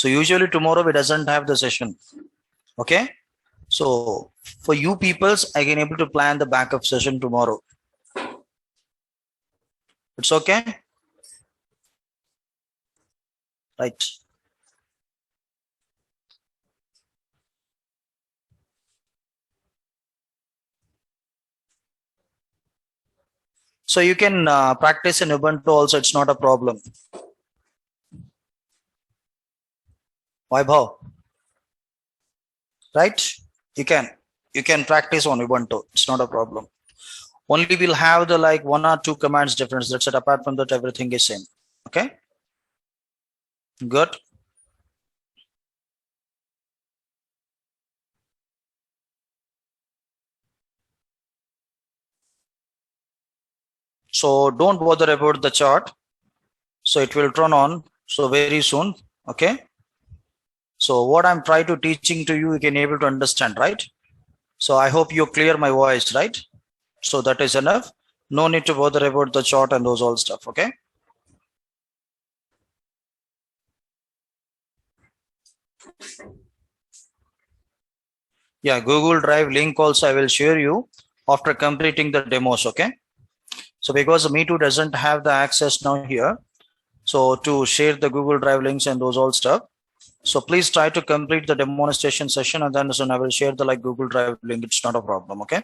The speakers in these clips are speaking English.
So usually tomorrow we doesn't have the session. Okay. So for you peoples, I can able to plan the backup session tomorrow. It's okay. Right. So you can practice in Ubuntu also. It's not a problem. Vaibhav. Right? You can practice on Ubuntu. It's not a problem. Only we'll have the like 1 or 2 commands difference. That's it. Apart from that, everything is same. Okay. Good. So don't bother about the chart. So it will turn on. So very soon. Okay. So what I'm trying to teaching to you, you can able to understand, right? So I hope you clear my voice, right? So that is enough. No need to bother about the chart and those all stuff. Okay. Yeah, Google Drive link also I will share you after completing the demos. Okay. So because me too doesn't have the access now here. So to share the Google Drive links and those all stuff. So please try to complete the demonstration session and then soon I will share the like Google Drive link. It's not a problem. Okay.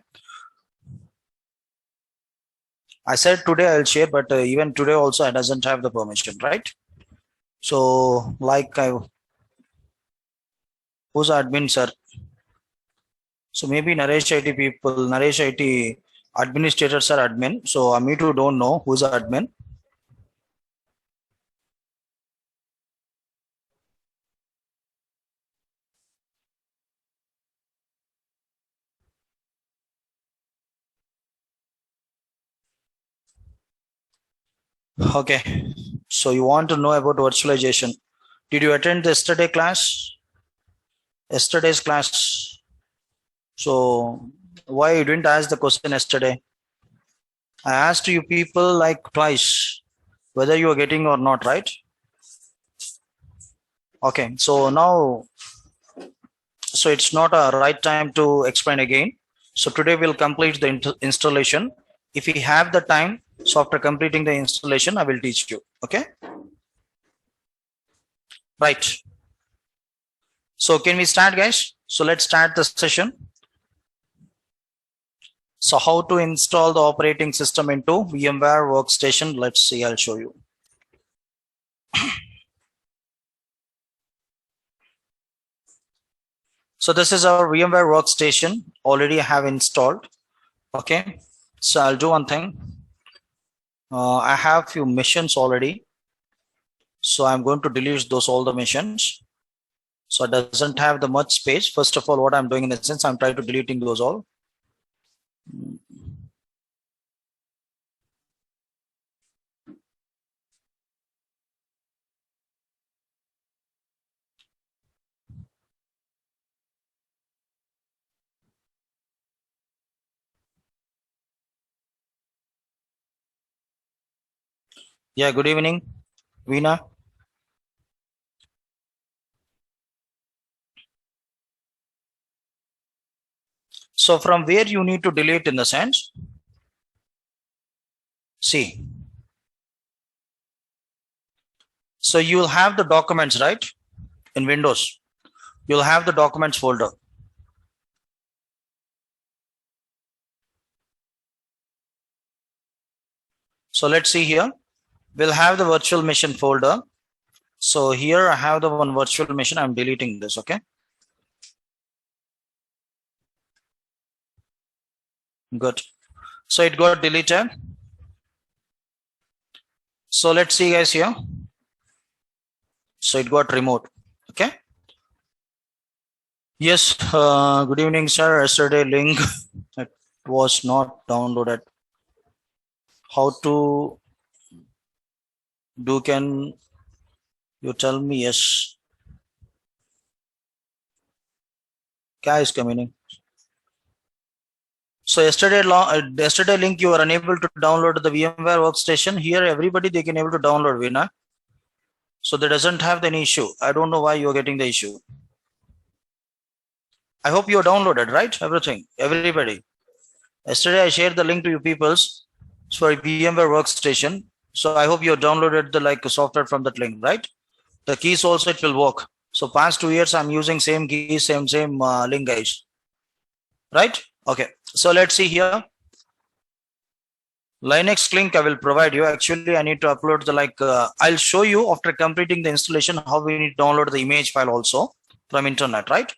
I said today I'll share, but even today also I doesn't have the permission, right? So like who's admin, sir? So maybe Naresh IT people, Naresh IT administrators are admin. So me too don't know who's the admin. Okay. So you want to know about virtualization. Did you attend the yesterday class? Yesterday's class. So why you didn't ask the question yesterday? I asked you people like twice whether you are getting or not, right? Okay. So now, so it's not a right time to explain again. So today we'll complete the installation. If we have the time, so after completing the installation, I will teach you. Okay. Right. So can we start, guys? So let's start the session. So how to install the operating system into VMware Workstation? Let's see, I'll show you. So this is our VMware Workstation, already I have installed. Okay, so I'll do one thing. I have few missions already. So I'm going to delete those all the missions. So it doesn't have the much space. First of all, what I'm doing in the sense, I'm trying to deleting those all. Yeah, good evening, Veena. So from where you need to delete in the sense, see. So you'll have the documents, right? In Windows, you'll have the documents folder. So let's see here. We'll have the virtual machine folder. So here I have the one virtual machine. I'm deleting this. Okay. Good. So it got deleted. So let's see guys here. So it got removed. Okay. Yes. Good evening, sir. Yesterday link it was not downloaded. How to do? Can you tell me? Yes. Kya is coming in? So yesterday link you are unable to download the VMware Workstation. Here everybody they can able to download Veena. So that doesn't have any issue. I don't know why you're getting the issue. I hope you downloaded, right? Everything, everybody. Yesterday I shared the link to you peoples for VMware Workstation. So I hope you downloaded the software from that link, right? The keys also it will work. So past 2 years I'm using same keys, same link, guys. Right? Okay. So let's see here. Linux link I will provide you. Actually, I need to upload the I'll show you after completing the installation how we need to download the image file also from internet, right?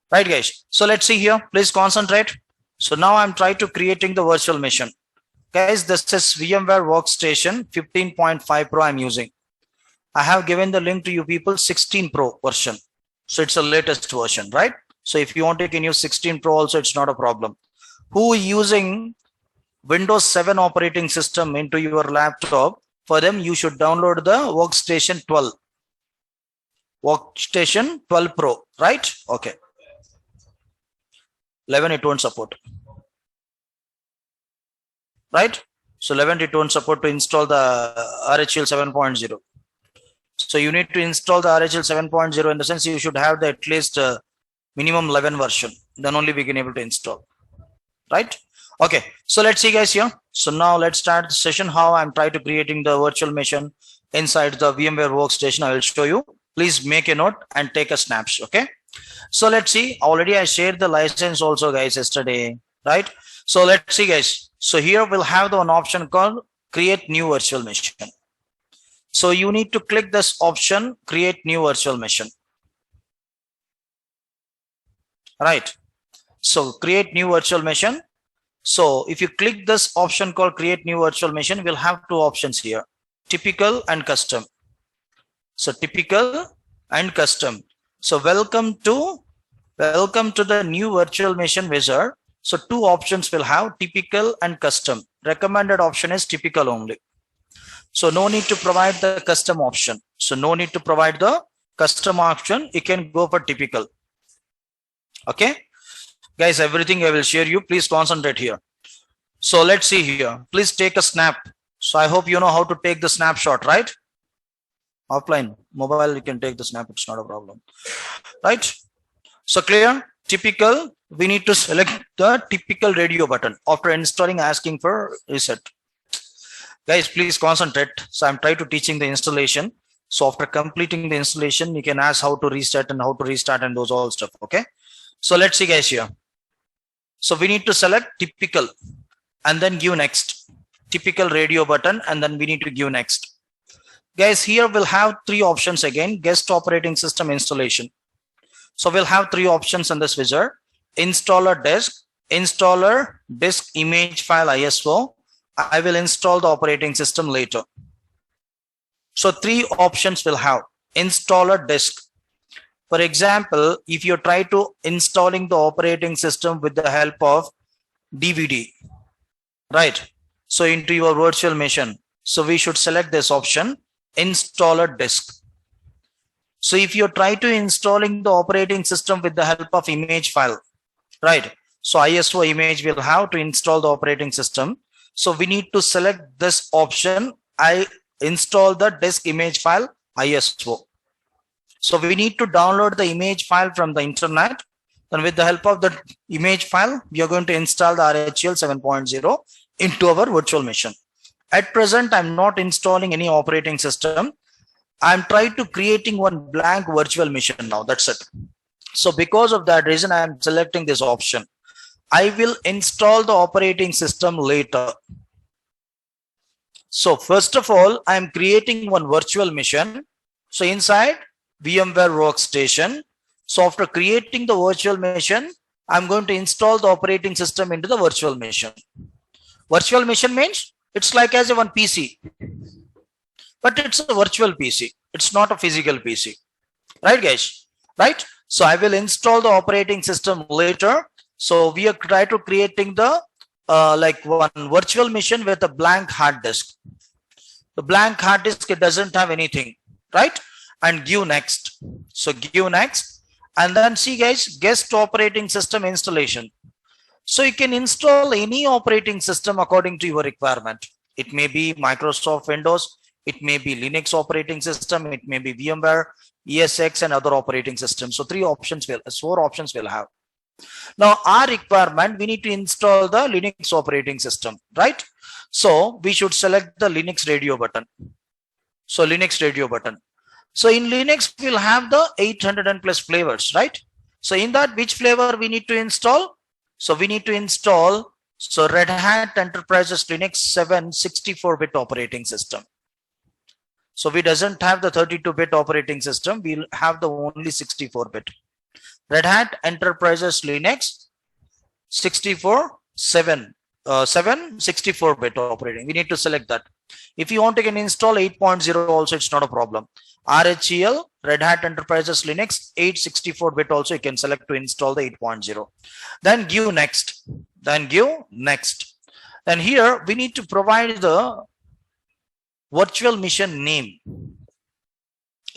Right, guys. So let's see here. Please concentrate. So now I'm trying to creating the virtual machine. Guys, this is VMware Workstation 15.5 Pro I'm using. I have given the link to you people 16 Pro version. So it's the latest version, right? So if you want to can use 16 Pro also, it's not a problem. Who using Windows 7 operating system into your laptop, for them you should download the Workstation 12. Workstation 12 Pro, right? Okay. 11 it won't support. Right? So 11 it won't support to install the RHEL 7.0. So you need to install the RHEL 7.0 in the sense you should have the at least minimum 11 version. Then only we can able to install. Right? Okay. So let's see guys here. So now let's start the session how I'm trying to creating the virtual machine inside the VMware Workstation. I will show you. Please make a note and take a snapshot. Okay. So let's see. Already I shared the license also guys yesterday. Right? So let's see guys. So here we'll have the one option called create new virtual machine. So you need to click this option, create new virtual machine. Right. So create new virtual machine. So if you click this option called create new virtual machine, we'll have two options here, typical and custom. So typical and custom. So welcome to the new virtual machine wizard. So two options will have typical and custom. Recommended option is typical only. So no need to provide the custom option. So no need to provide the custom option. You can go for typical. Okay. Guys, everything I will share you. Please concentrate here. So let's see here. Please take a snap. So I hope you know how to take the snapshot, right? Offline, mobile, you can take the snap. It's not a problem. Right? So clear? Typical. We need to select the typical radio button. After installing, asking for reset. Guys, please concentrate. So I'm trying to teaching the installation. So after completing the installation, you can ask how to reset and how to restart and those all stuff. Okay. So let's see guys here. So we need to select typical and then give next. Typical radio button and then we need to give next. Guys, here we'll have three options again. Guest operating system installation. So we'll have three options in this wizard. Installer disk image file ISO. I will install the operating system later. So three options will have. Installer disk. For example, if you try to installing the operating system with the help of DVD, right? So into your virtual machine. So we should select this option, installer disk. So if you try to installing the operating system with the help of image file, right? So ISO image will have to install the operating system. So we need to select this option. I install the disk image file ISO. So we need to download the image file from the internet. And with the help of the image file, we are going to install the RHEL 7.0 into our virtual machine. At present, I'm not installing any operating system. I'm trying to creating one blank virtual machine now. That's it. So because of that reason, I'm selecting this option. I will install the operating system later. So first of all, I'm creating one virtual machine. So inside VMware Workstation. So after creating the virtual machine, I'm going to install the operating system into the virtual machine. Virtual machine means it's like as a one PC, but it's a virtual PC. It's not a physical PC, right guys? Right? So I will install the operating system later. So we are trying to creating the like one virtual machine with a blank hard disk. The blank hard disk, it doesn't have anything, right? And give next. So give next and then see guys, guest operating system installation. So you can install any operating system according to your requirement. It may be Microsoft Windows. It may be Linux operating system. It may be VMware, ESX, and other operating systems. So four options will have. Now our requirement, we need to install the Linux operating system, right? So we should select the Linux radio button. So Linux radio button. So in Linux, we'll have the 800 and plus flavors, right? So in that, which flavor we need to install? So we need to install Red Hat Enterprises Linux 7 64-bit operating system. So we doesn't have the 32-bit operating system. We'll have the only 64-bit. Red Hat Enterprises Linux 7 64-bit operating. We need to select that. If you want to can install 8.0 also, it's not a problem. RHEL, Red Hat Enterprises Linux 864-bit also, you can select to install the 8.0. Then give next. Then give next. Then here we need to provide the virtual machine name,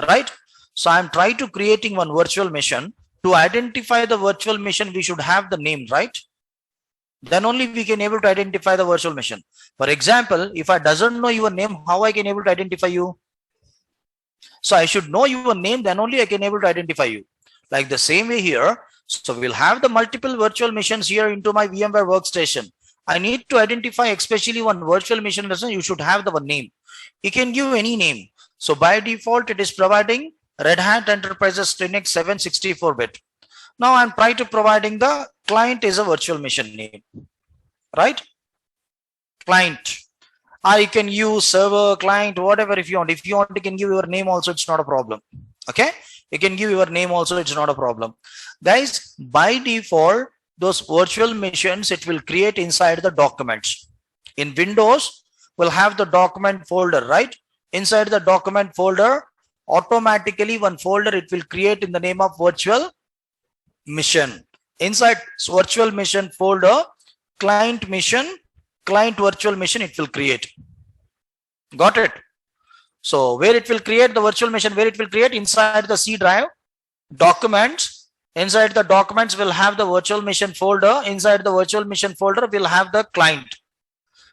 right? So I'm trying to creating one virtual machine. To identify the virtual machine, we should have the name, right? Then only we can able to identify the virtual machine. For example, if I doesn't know your name, how I can able to identify you? So I should know your name, then only I can able to identify you. Like the same way here. So we'll have the multiple virtual machines here into my VMware workstation. I need to identify especially one virtual machine. You should have the one name. You can give any name. So by default, it is providing Red Hat Enterprises Linux 7 64-bit. Now I'm trying to providing the client is a virtual machine name, right? Client. You can use server, client, whatever if you want. If you want, you can give your name also, it's not a problem. Okay? You can give your name also, it's not a problem. Guys, by default, those virtual machines, it will create inside the documents. In Windows, we'll have the document folder, right? Inside the document folder, automatically one folder it will create in the name of virtual machine. Inside virtual machine folder, client virtual machine it will create. Got it? So where it will create the virtual machine, where it will create inside the C drive, documents. Inside the documents will have the virtual machine folder. Inside the virtual machine folder will have the client.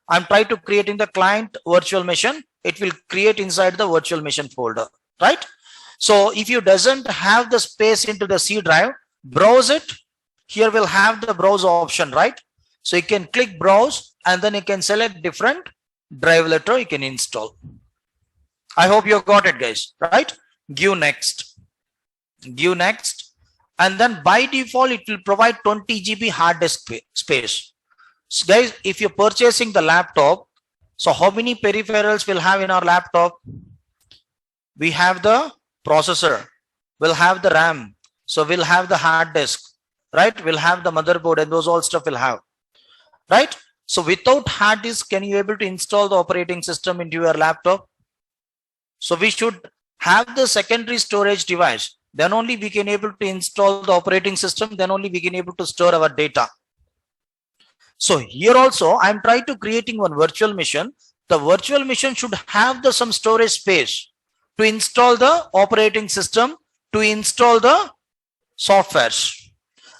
I'm trying to creating the client virtual machine. It will create inside the virtual machine folder, right? So if you doesn't have the space into the C drive, browse it. Here we'll have the browse option, right? So you can click browse and then you can select different drive letter you can install. I hope you got it, guys, right? Give next. Give next. And then by default, it will provide 20 GB hard disk space. So guys, if you're purchasing the laptop, so how many peripherals we'll have in our laptop? We have the processor, we'll have the RAM, so we'll have the hard disk, right? We'll have the motherboard and those all stuff we'll have, right? So without hard disk, can you able to install the operating system into your laptop? So we should have the secondary storage device. Then only we can able to install the operating system. Then only we can able to store our data. So here also, I'm trying to creating one virtual machine. The virtual machine should have the some storage space to install the operating system, to install the softwares,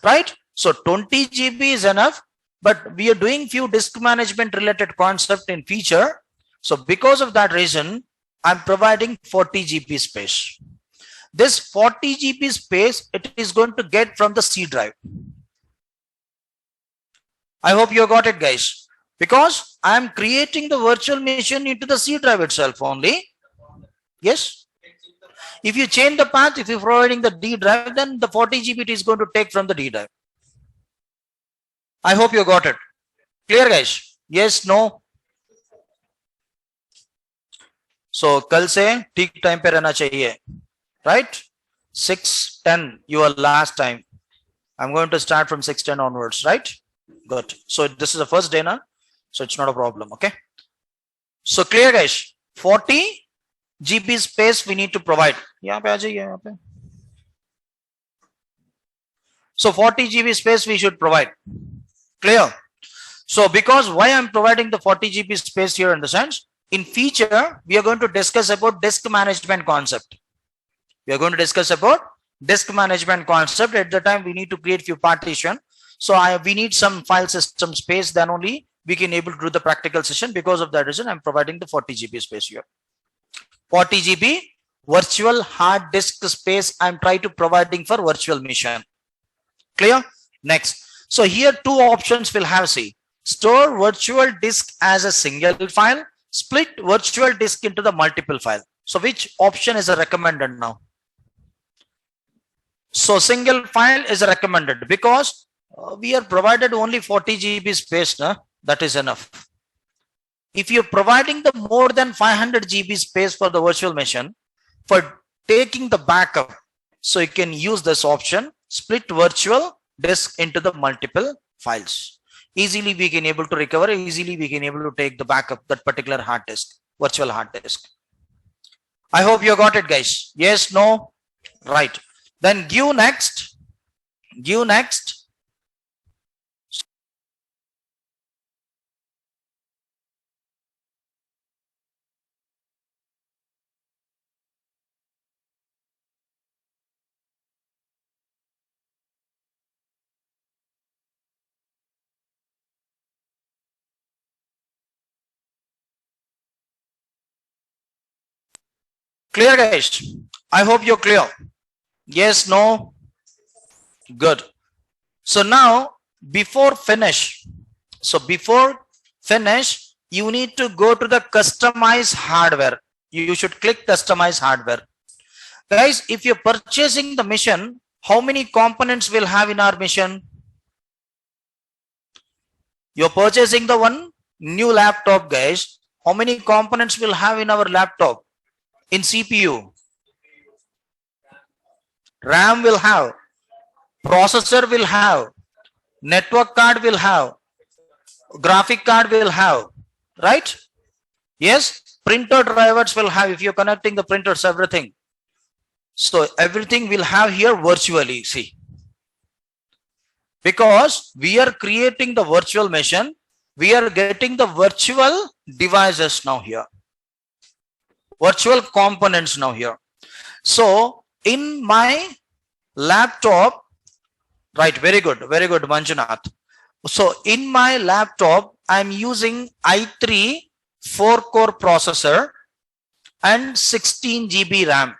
right? So 20 GB is enough, but we are doing few disk management related concept in feature. So because of that reason, I'm providing 40 GB space. This 40 GB space, it is going to get from the C drive. I hope you got it, guys, because I am creating the virtual machine into the C drive itself only. Yes. If you change the path, if you're providing the D drive, then the 40 GB it is going to take from the D drive. I hope you got it. Clear, guys? Yes, no? So, कल से ठीक time पे रहना चाहिए, right? 6:10 your last time. I'm going to start from 6:10 onwards, right? Good. So this is the first day now, so it's not a problem. Okay. So clear, guys. 40 GB space we need to provide. यहाँ पे आ जाइए यहाँ पे. So 40 GB space we should provide. Clear. So because why I'm providing the 40 GB space here in the sense, in future we are going to discuss about disk management concept. We are going to discuss about disk management concept. At the time we need to create few partition. So we need some file system space, then only we can able to do the practical session. Because of that reason, I'm providing the 40 GB space here. 40 GB virtual hard disk space I'm trying to providing for virtual machine. Clear? Next. So here two options will have, see, store virtual disk as a single file, split virtual disk into the multiple file. So which option is recommended now? So single file is recommended because we are provided only 40 GB space. That is enough. If you're providing the more than 500 GB space for the virtual machine for taking the backup, so you can use this option, split virtual disk into the multiple files. Easily we can able to recover, easily we can able to take the backup, that particular hard disk, virtual hard disk. I hope you got it, guys. Yes, no, right. Then give next, give next. Clear, guys? I hope you're clear. Yes, no, good. So now before finish, you need to go to the customize hardware. You should click customize hardware. Guys, if you're purchasing the machine, how many components will have in our machine? You're purchasing the one new laptop, guys. How many components will have in our laptop? In CPU, RAM will have, processor will have, network card will have, graphic card will have, right? Yes, printer drivers will have, if you're connecting the printers, everything. So everything will have here virtually, see. Because we are creating the virtual machine, we are getting the virtual devices now here. Virtual components now here. So in my laptop, right, very good, Manjunath. So in my laptop, I'm using i3 4-core processor and 16 GB RAM.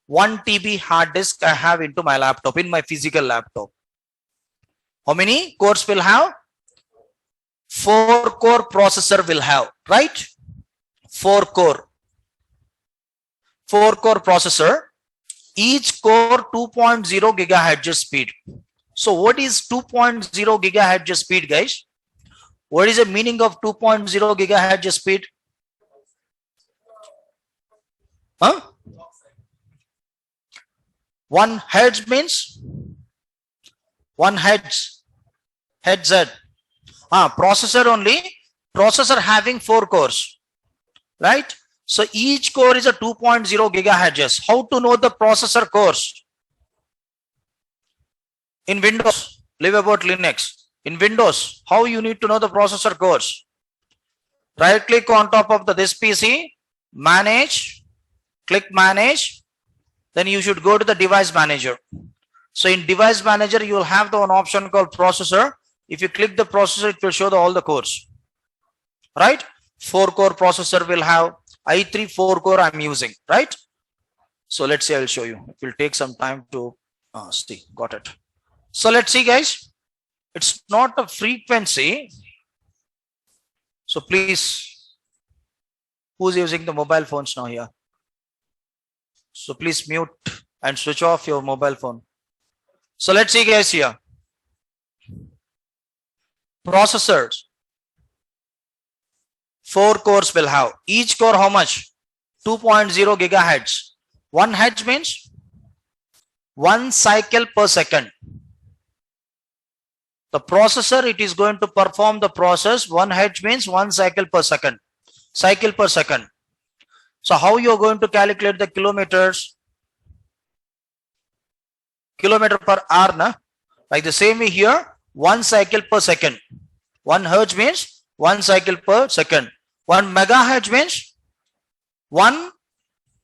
1 TB hard disk I have into my laptop, in my physical laptop. How many cores will have? 4-core processor will have, right? 4-core processor, each core 2.0 gigahertz speed. So what is 2.0 gigahertz speed, guys? What is the meaning of 2.0 gigahertz speed? Huh? 1 hertz means 1 hertz. Processor only. Processor having 4 cores, right? So each core is a 2.0 gigahertz. How to know the processor cores? In Windows, leave about Linux. In Windows, how you need to know the processor cores? Right click on top of this PC, manage, click manage, then you should go to the device manager. So in device manager, you will have the one option called processor. If you click the processor, it will show all the cores, right? 4-core processor will have i3 4-core I'm using, right? So let's see, I'll show you. It will take some time to see. Got it. So let's see, guys. It's not a frequency. So please, who's using the mobile phones now here? So please mute and switch off your mobile phone. So let's see, guys, here. Processors. 4 cores will have. Each core how much? 2.0 gigahertz. 1 hertz means 1 cycle per second. The processor, it is going to perform the process. 1 hertz means 1 cycle per second. Cycle per second. So how you are going to calculate the kilometers? Kilometer per hour, na? Like the same way here, 1 cycle per second. 1 hertz means 1 cycle per second. 1 megahertz means 1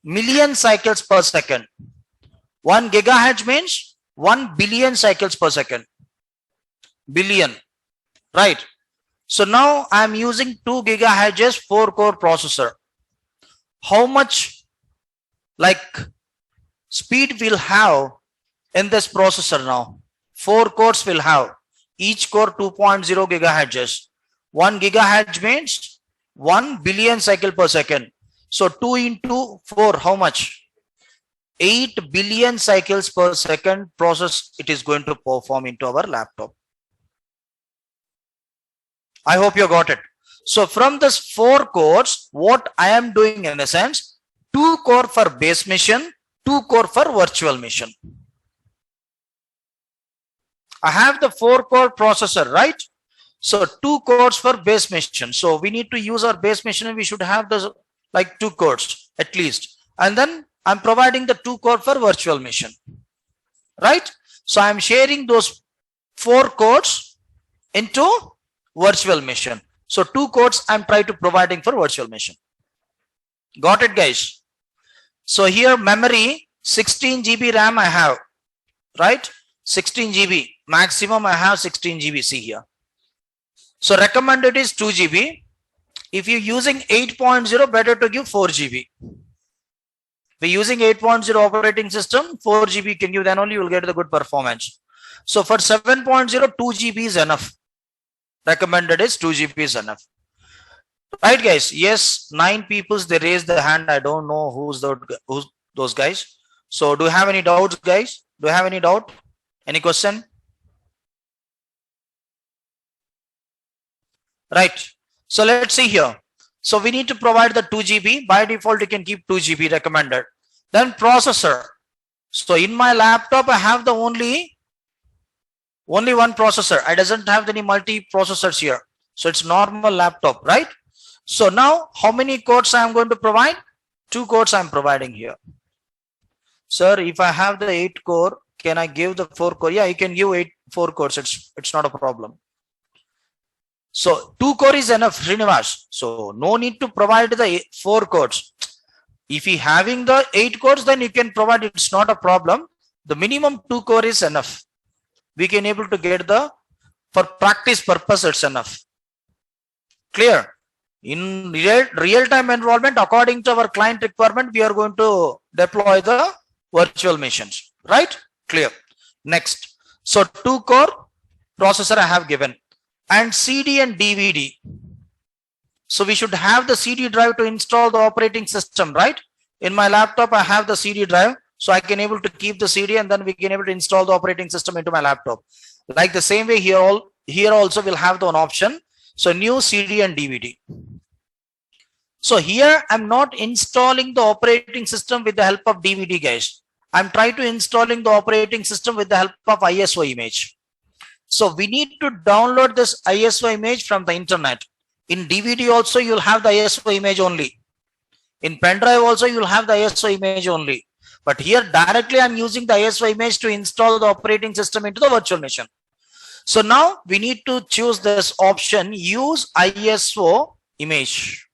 million cycles per second. 1 gigahertz means 1 billion cycles per second. Billion, right? So now I'm using 2 gigahertz 4 core processor. How much like speed will have in this processor now? 4 cores will have, each core 2.0 gigahertz. 1 gigahertz means 1 billion cycle per second. So 2 into 4, how much? 8 billion cycles per second process it is going to perform into our laptop. I hope you got it. So from this 4 cores, what I am doing in a sense, 2 core for base mission, 2 core for virtual mission. I have the 4 core processor, right? So 2 cores for base mission. So we need to use our base mission and we should have the like 2 cores at least. And then I'm providing the 2 core for virtual mission, right? So I'm sharing those 4 cores into virtual mission. So 2 cores I'm trying to providing for virtual mission. Got it, guys? So here memory 16 GB RAM I have, right? 16 GB maximum I have 16 GB. See here. So recommended is 2 GB. If you're using 8.0, better to give 4 GB. We're using 8.0 operating system, 4 GB can give, then only you will get the good performance. So for 7.0, 2 GB is enough. Recommended is 2 GB is enough. Right, guys? Yes, 9 people they raised the hand. I don't know who's those guys. So do you have any doubts, guys? Do you have any doubt? Any question? Right. So let's see here. So we need to provide the 2 GB. By default, you can keep 2 GB recommended. Then processor. So in my laptop, I have the only one processor. I doesn't have any multi processors here. So it's normal laptop, right? So now how many cores I am going to provide? 2 cores I am providing here. Sir, if I have the 8 core, can I give the 4 core? Yeah, you can give 4 cores. It's not a problem. So 2 core is enough, Srinivas. So no need to provide the 4 cores. If you having the 8 cores, then you can provide. It's not a problem. The minimum 2 core is enough. We can able to get the, for practice purpose, it's enough. Clear? In real-time environment, according to our client requirement, we are going to deploy the virtual machines. Right? Clear. Next. So 2 core processor I have given. And CD and DVD. So we should have the CD drive to install the operating system, right? In my laptop, I have the CD drive. So I can able to keep the CD and then we can able to install the operating system into my laptop. Like the same way here also we'll have the one option. So new CD and DVD. So here I'm not installing the operating system with the help of DVD, guys. I'm trying to installing the operating system with the help of ISO image. So we need to download this ISO image from the internet. In DVD also you'll have the ISO image only. In pen drive also you'll have the ISO image only. But here directly I'm using the ISO image to install the operating system into the virtual machine. So now we need to choose this option, use ISO image.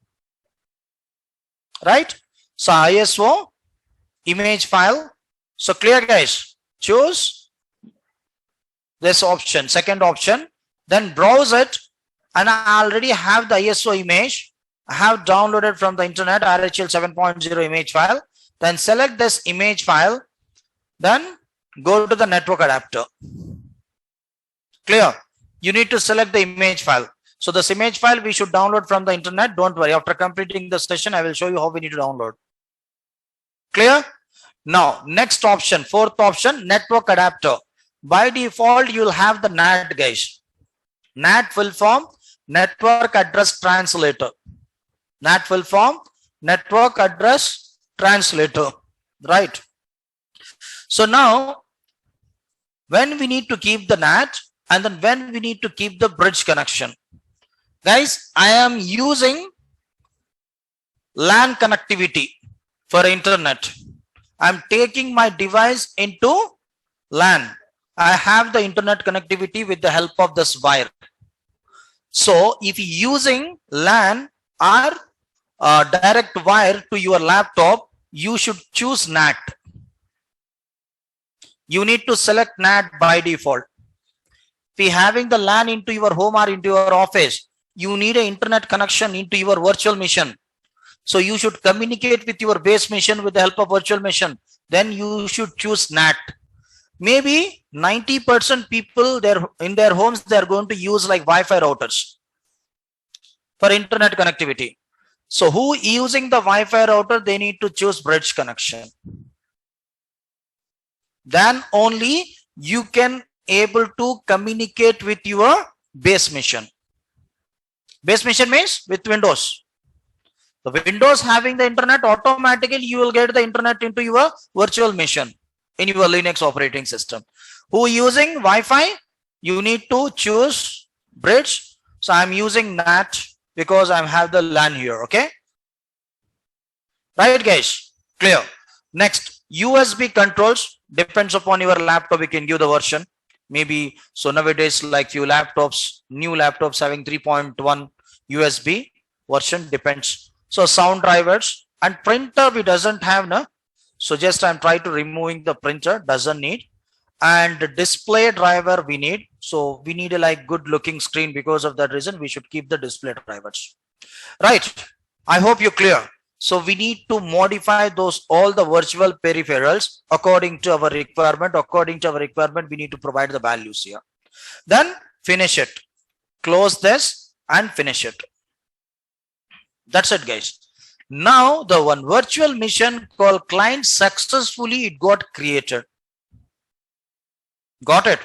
Right? So ISO image file. So clear, guys? Choose this option, second option, then browse it, and I already have the ISO image. I have downloaded from the internet RHL 7.0 image file. Then select this image file, then go to the network adapter. Clear? You need to select the image file. So this image file we should download from the internet. Don't worry. After completing the session, I will show you how we need to download. Clear? Now, next option, fourth option, network adapter. By default, you'll have the NAT, guys. NAT full form, network address translator. NAT full form, network address translator. Right? So now, when we need to keep the NAT and then when we need to keep the bridge connection. Guys, I am using LAN connectivity for internet. I'm taking my device into LAN. I have the internet connectivity with the help of this wire. So if you're using LAN or direct wire to your laptop, you should choose NAT. You need to select NAT by default. If you're having the LAN into your home or into your office, you need an internet connection into your virtual machine. So you should communicate with your base machine with the help of virtual machine. Then you should choose NAT. Maybe 90% people there in their homes, they are going to use like Wi-Fi routers for internet connectivity. So who using the Wi-Fi router, they need to choose bridge connection. Then only you can able to communicate with your base machine. Base machine means with Windows. The Windows having the internet, automatically you will get the internet into your virtual machine in your Linux operating system. Who using Wi-Fi? You need to choose bridge. So I'm using NAT because I have the LAN here. Okay. Right, guys? Clear. Next, USB controls. Depends upon your laptop. We can give the version. Maybe so nowadays, like few laptops, new laptops having 3.1 USB version, depends. So sound drivers and printer we doesn't have, no. So just I'm trying to removing the printer, doesn't need. And the display driver we need. So we need a like good looking screen. Because of that reason, we should keep the display drivers. Right. I hope you're clear. So we need to modify those all the virtual peripherals according to our requirement. According to our requirement, we need to provide the values here. Then finish it. Close this and finish it. That's it, guys. Now the one virtual machine called client successfully it got created. Got it?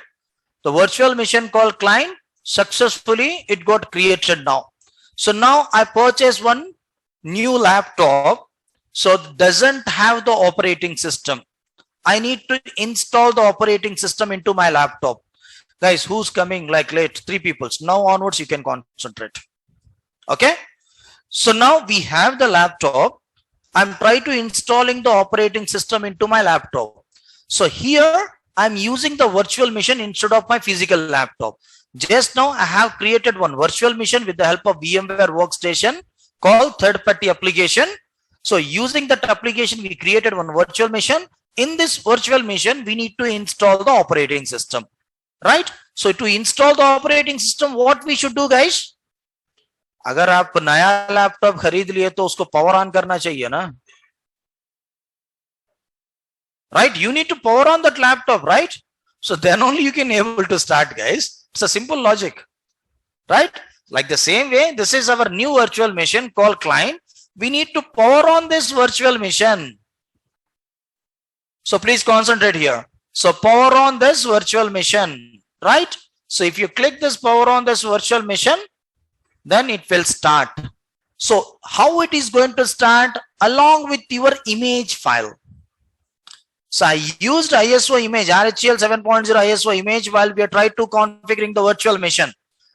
The virtual machine called client successfully it got created now. So now I purchased one new laptop, so doesn't have the operating system. I need to install the operating system into my laptop. Guys, who's coming like late? 3 people. Now onwards you can concentrate. Okay. So now we have the laptop. I'm trying to installing the operating system into my laptop. So here I'm using the virtual machine instead of my physical laptop. Just now I have created one virtual machine with the help of VMware Workstation called third-party application. So using that application, we created one virtual machine. In this virtual machine, we need to install the operating system, right? So to install the operating system, what we should do, guys? अगर आप नया laptop खरीद लिए तो उसको power on करना चाहिए ना, right? You need to power on that laptop, right? So then only you can able to start, guys. It's a simple logic, right? Like the same way, this is our new virtual machine called client. We need to power on this virtual machine. So please concentrate here. So power on this virtual machine, right? So if you click this power on this virtual machine, then it will start. So how it is going to start? Along with your image file. So I used ISO image, RHEL 7.0 ISO image while we are trying to configuring the virtual machine.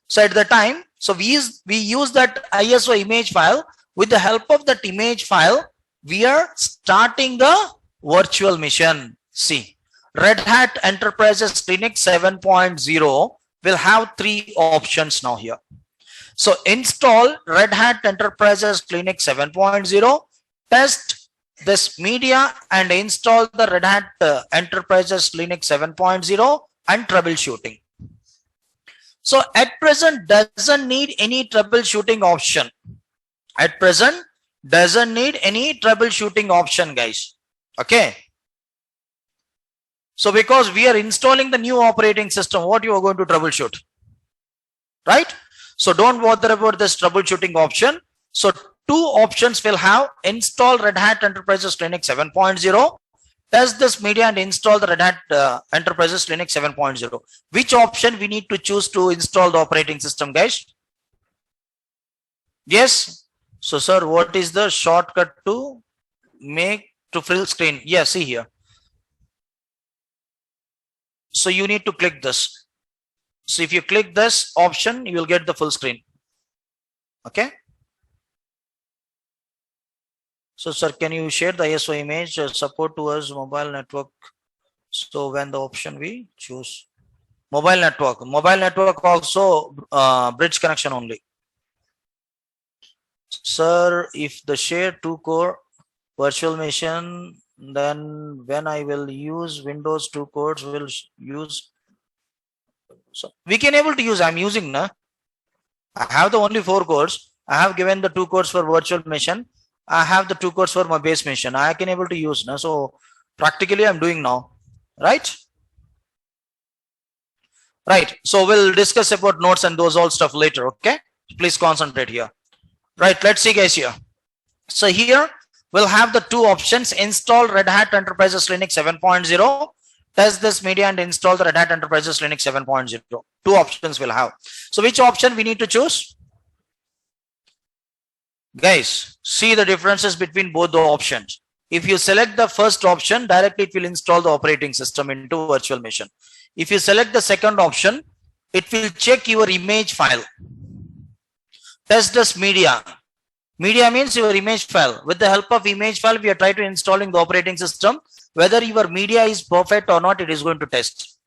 So at the time, so we use that ISO image file. With the help of that image file, we are starting the virtual machine. See, Red Hat Enterprises Linux 7.0 will have 3 options now here. So install Red Hat Enterprises Linux 7.0, test this media and install the Red Hat Enterprises Linux 7.0 and troubleshooting. So at present doesn't need any troubleshooting option. At present doesn't need any troubleshooting option, guys. Okay. So because we are installing the new operating system, what you are going to troubleshoot, right? So don't bother about this troubleshooting option. So 2 options will have: install Red Hat Enterprises Linux 7.0, test this media and install the Red Hat Enterprises Linux 7.0. Which option we need to choose to install the operating system, guys? Yes. So sir, what is the shortcut to make to full screen? Yeah, see here. So you need to click this. So if you click this option, you will get the full screen. Okay. So sir, can you share the ISO image support towards mobile network? So when the option we choose mobile network also bridge connection only. Sir, if the share 2 core virtual machine, then when I will use Windows 2 cores will use. So we can able to use, I'm using na. I have the only 4 cores. I have given the 2 cores for virtual machine. I have the 2 cores for my base machine. I can able to use now. So practically I'm doing now, right? Right. So we'll discuss about nodes and those all stuff later. Okay. Please concentrate here. Right. Let's see guys here. So here we'll have the 2 options: install Red Hat Enterprises Linux 7.0, test this media, and install the Red Hat Enterprises Linux 7.0. 2 options we'll have. So which option we need to choose? Guys, see the differences between both the options. If you select the first option, directly it will install the operating system into virtual machine. If you select the second option, it will check your image file. Test this media. Media means your image file. With the help of image file, we are trying to installing the operating system. Whether your media is perfect or not, it is going to test.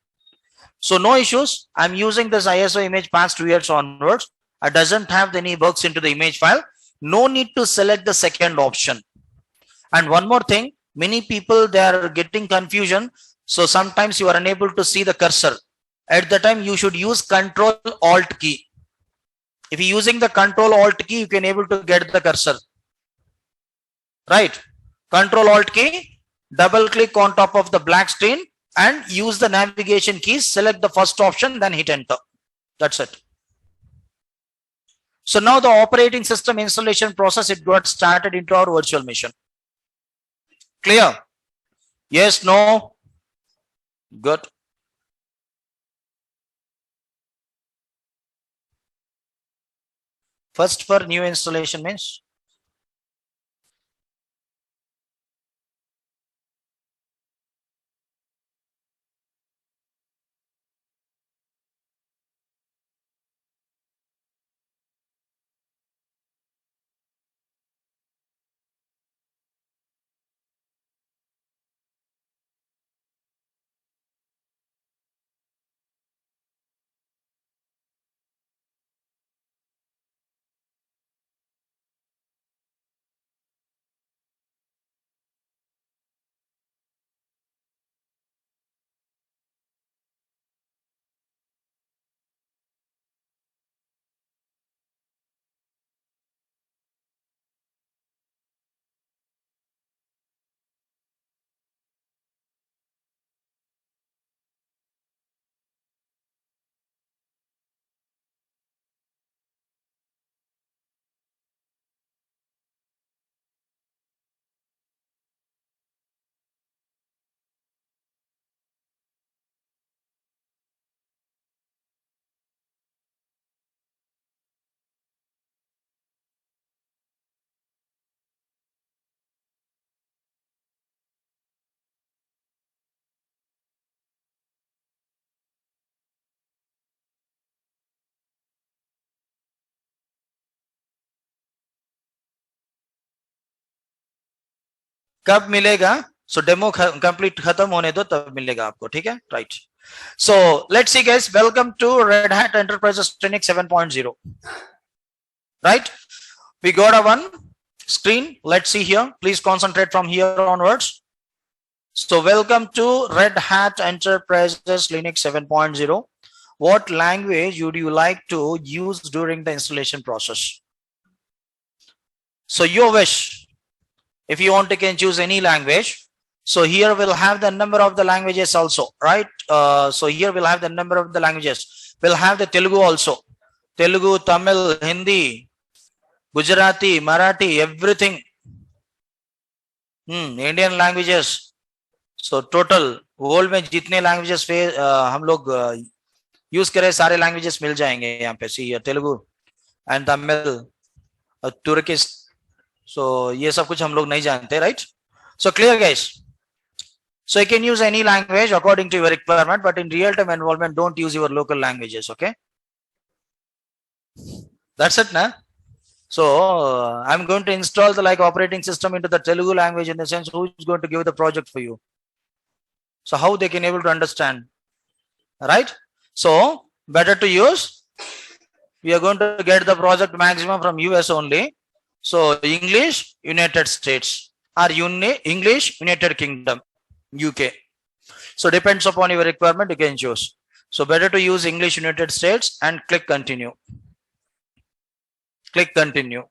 So no issues. I'm using this ISO image past 2 years onwards. It doesn't have any bugs into the image file. No need to select the second option. And one more thing, many people, they are getting confusion. So sometimes you are unable to see the cursor. At the time, you should use Control Alt key. If you're using the Control Alt key, you can able to get the cursor. Right? Control Alt key, double click on top of the black screen and use the navigation keys, select the first option, then hit enter. That's it. So now the operating system installation process, it got started into our virtual machine. Clear? Yes, no? Good. First for new installation means? कब मिलेगा? So demo complete खत्म होने दो तब मिलेगा आपको, ठीक है? Right. So let's see guys, welcome to Red Hat Enterprises Linux 7.0. Right? We got a one screen. Let's see here. Please concentrate from here onwards. So welcome to Red Hat Enterprises Linux 7.0. What language would you like to use during the installation process? So your wish. If you want to can choose any language. So here we'll have the number of the languages also, right? So here we'll have the number of the languages. We'll have the Telugu also. Telugu, Tamil, Hindi, Gujarati, Marathi, everything. Indian languages. So total world में जितने languages हम लोग use करें सारे languages मिल जाएंगे यहाँ पे. See Telugu and Tamil, Turkish. So ये सब कुछ हम लोग नहीं जानते, right? So clear guys. So you can use any language according to your requirement, but in real-time environment, don't use your local languages. Okay. That's it, na? So I'm going to install the operating system into the Telugu language, in the sense who is going to give the project for you. So how they can able to understand, right? So better to use. We are going to get the project maximum from US only. So English, United States, or English, United Kingdom, UK. So depends upon your requirement, you can choose. So better to use English, United States, and click continue. Click continue.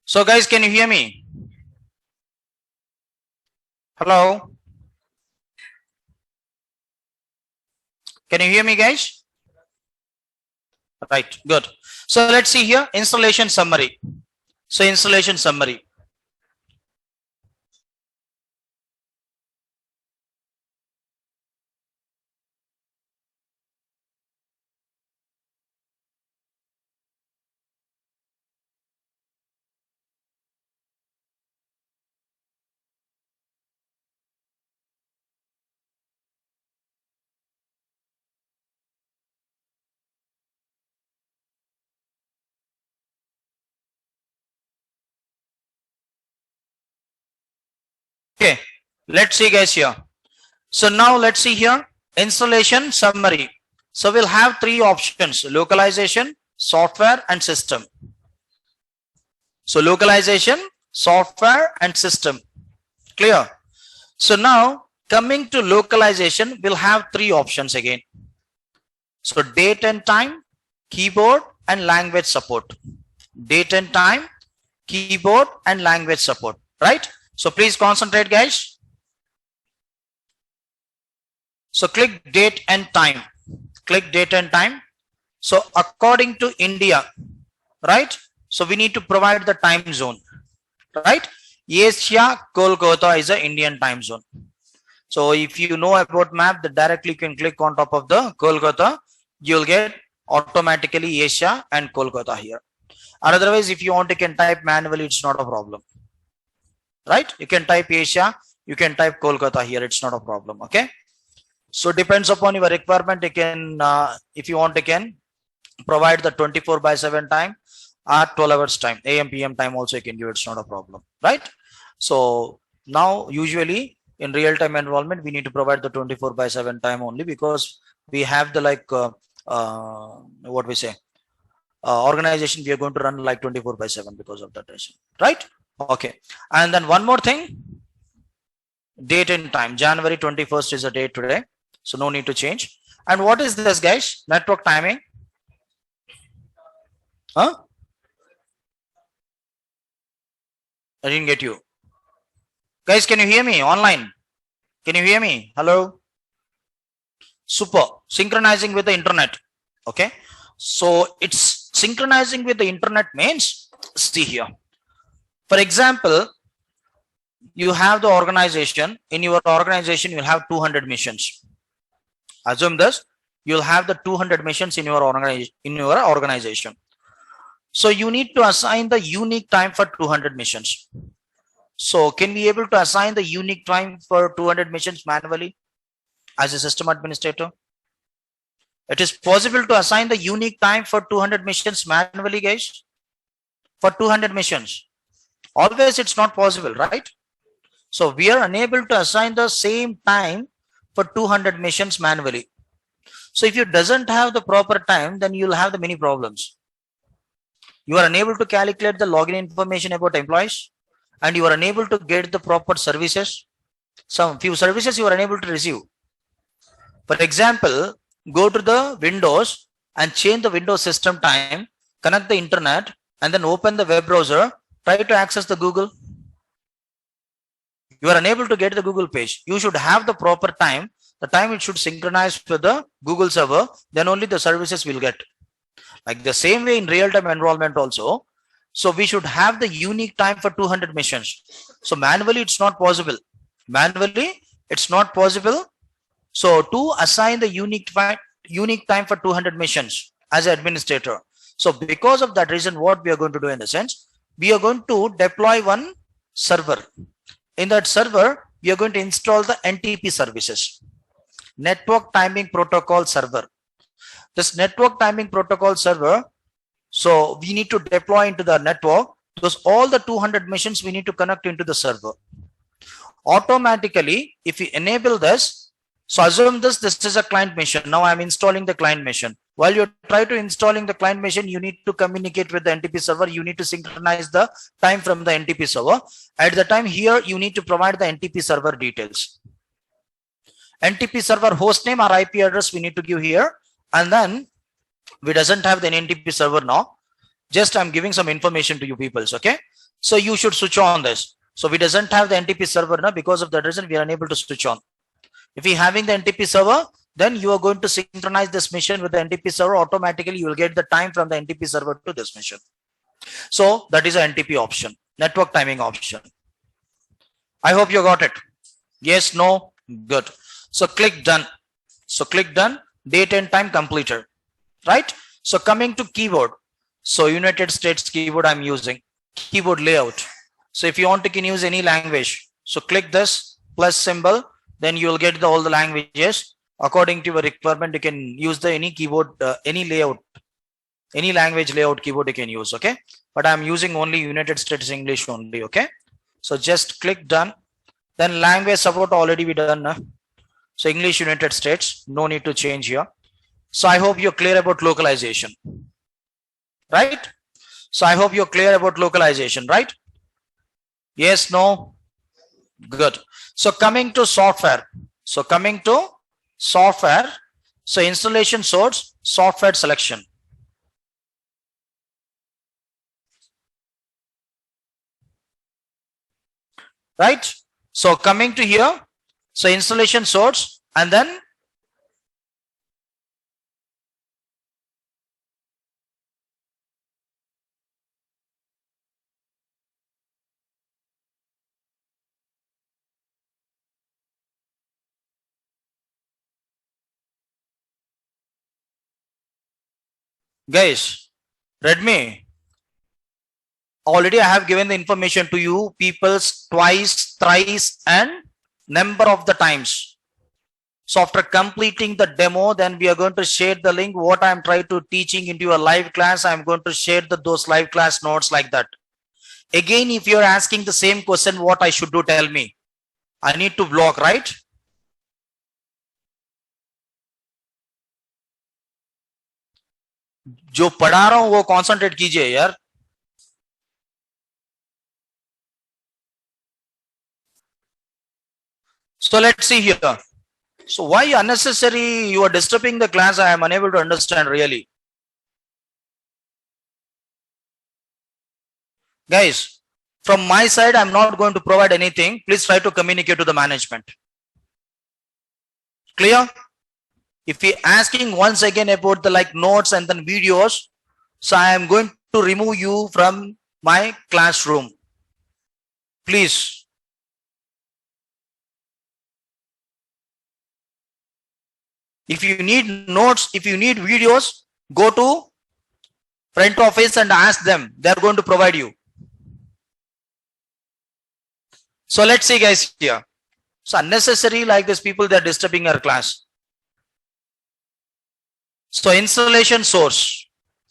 So guys, can you hear me? Hello? Can you hear me, guys? Right, good. So let's see here, installation summary. So installation summary. Okay, let's see guys here. So now let's see here, installation summary. So we'll have three options: localization, software, and system. So localization, software, and system. Clear? So now coming to localization, we'll have three options again. So date and time, keyboard, and language support. Date and time, keyboard, and language support, right? So please concentrate guys. So click date and time. Click date and time. So according to India, right? So we need to provide the time zone, right? Asia Kolkata is an Indian time zone. So if you know about map, that directly you can click on top of the Kolkata, you'll get automatically Asia and Kolkata here. Otherwise, if you want, you can type manually, it's not a problem, right? You can type Asia, you can type Kolkata here, it's not a problem. Okay, so depends upon your requirement. You can if you want, you can provide the 24/7 time or 12 hours time, AM PM time also you can give, it's not a problem, right? So now usually in real-time environment we need to provide the 24/7 time only, because we have the what we say, organization we are going to run like 24/7 because of that reason, right? Okay, and then one more thing, date and time. January 21st is the date today, so no need to change. And what is this guys? Network timing. Huh? I didn't get you guys. Can you hear me online? Can you hear me? Hello? Super. Synchronizing with the internet. Okay, so it's synchronizing with the internet means, see here, for example, you have the organization. In your organization you'll have 200 missions. Assume this, you'll have the 200 missions in your organization. So you need to assign the unique time for 200 missions. So can we able to assign the unique time for 200 missions manually as a system administrator? It is possible to assign the unique time for 200 missions manually, guys. For 200 missions, always it's not possible, right? So we are unable to assign the same time for 200 missions manually. So if you doesn't have the proper time, then you'll have the many problems. You are unable to calculate the login information about employees, and you are unable to get the proper services. Some few services you are unable to receive. For example, go to the Windows and change the Windows system time, connect the internet, and then open the web browser, try to access the Google. You are unable to get the Google page. You should have the proper time. The time it should synchronize with the Google server, then only the services will get. Like the same way in real-time enrollment also. So we should have the unique time for 200 missions. So manually it's not possible. Manually it's not possible. So to assign the unique time for 200 missions as an administrator. So because of that reason, what we are going to do in the sense, we are going to deploy one server. In that server, we are going to install the NTP services, Network Timing Protocol server. This Network Timing Protocol server, so we need to deploy into the network, because all the 200 machines we need to connect into the server. Automatically, if we enable this, so assume this is a client machine. Now I'm installing the client machine. While you try to installing the client machine, you need to communicate with the NTP server. You need to synchronize the time from the NTP server. At the time here, you need to provide the NTP server details. NTP server host name or IP address we need to give here. And then we doesn't have the NTP server now. Just I'm giving some information to you people. Okay. So you should switch on this. So we doesn't have the NTP server now. Because of that reason, we are unable to switch on. If we having the NTP server, then you are going to synchronize this mission with the NTP server. Automatically, you will get the time from the NTP server to this mission. So that is an NTP option, network timing option. I hope you got it. Yes, no, good. So click done. So click done, date and time completed, right? So coming to keyboard. So United States keyboard I'm using, keyboard layout. So if you want to can use any language, so click this plus symbol, then you will get all the languages. According to your requirement, you can use the any keyboard, any layout, any language layout keyboard you can use, okay? But I'm using only United States English only, okay? So just click done. Then language support already we done. So English United States, no need to change here. So I hope you're clear about localization, right? So I hope you're clear about localization, right? Yes, no, good. So coming to software. So coming to software. So installation source, software selection. Right? So coming to here, so installation source, and then guys, read me. Already I have given the information to you peoples twice, thrice, and number of the times. So after completing the demo, then we are going to share the link what I'm trying to teaching into a live class. I'm going to share those live class notes like that. Again, if you're asking the same question, what I should do, tell me. I need to block, right? जो पढ़ा रहा हूं वो concentrate कीजिए यार. So let's see here. So why unnecessary you are disturbing the class? I am unable to understand really. Guys, from my side, I'm not going to provide anything. Please try to communicate to the management. Clear? If you're asking once again about the like notes and then videos, so I am going to remove you from my classroom. Please. If you need notes, if you need videos, go to front office and ask them. They are going to provide you. So let's see guys here. So unnecessary like this people, they are disturbing our class. So installation source.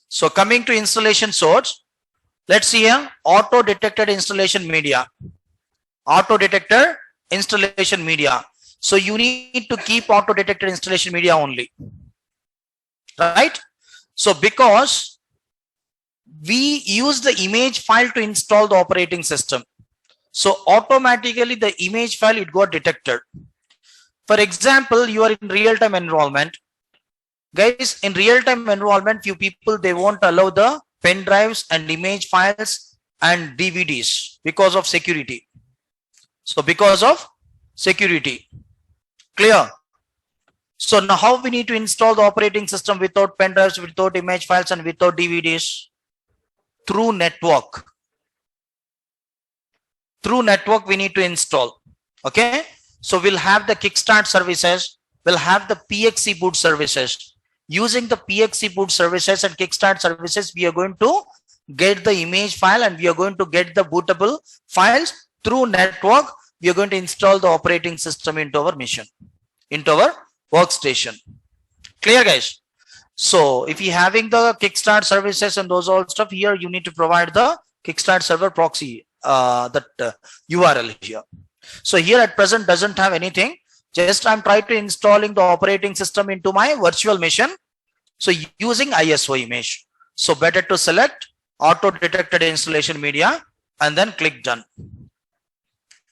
So coming to installation source, let's see here, auto detected installation media. Auto detector installation media. So you need to keep auto detected installation media only, right? So because we use the image file to install the operating system, so automatically the image file it got detected. For example, you are in real-time environment. Guys, in real-time environment, few people, they won't allow the pen drives and image files and DVDs because of security. So because of security. Clear? So now how we need to install the operating system without pen drives, without image files, and without DVDs? Through network. Through network we need to install. Okay? So we'll have the Kickstart services, we'll have the PXE boot services. Using the PXE boot services and Kickstart services, we are going to get the image file and we are going to get the bootable files through network. We are going to install the operating system into our machine, into our workstation. Clear, guys? So if you having the kickstart services and those all stuff here, you need to provide the kickstart server proxy, URL here. So here at present doesn't have anything. Just I'm trying to installing the operating system into my virtual machine. So using ISO image. So better to select auto detected installation media and then click done.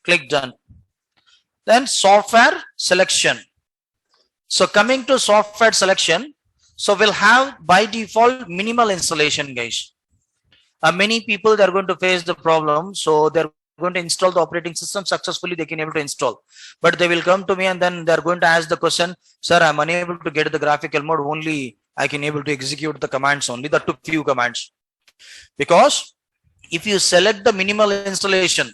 Click done. Then software selection. So coming to software selection, so we'll have by default minimal installation, guys. Many people, they're going to face the problem. So they're going to install the operating system successfully, they can able to install, but they will come to me and then they're going to ask the question, sir, I'm unable to get the graphical mode, only I can able to execute the commands only, the few commands. Because if you select the minimal installation,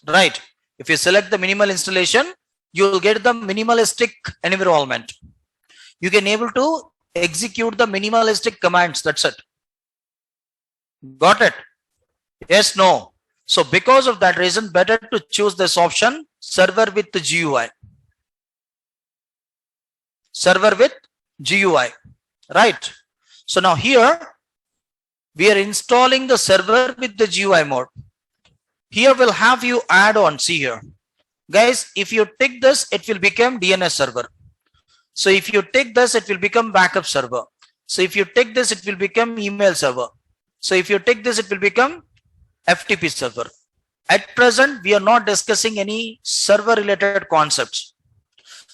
right, if you select the minimal installation, you will get the minimalistic environment. You can able to execute the minimalistic commands, that's it. Got it? Yes, no. So because of that reason, better to choose this option, server with the GUI. Server with GUI, right? So now here, we are installing the server with the GUI mode. Here we'll have you add on, see here. Guys, if you tick this, it will become DNS server. So if you tick this, it will become backup server. So if you tick this, it will become email server. So if you tick this, it will become FTP server. At present, we are not discussing any server related concepts.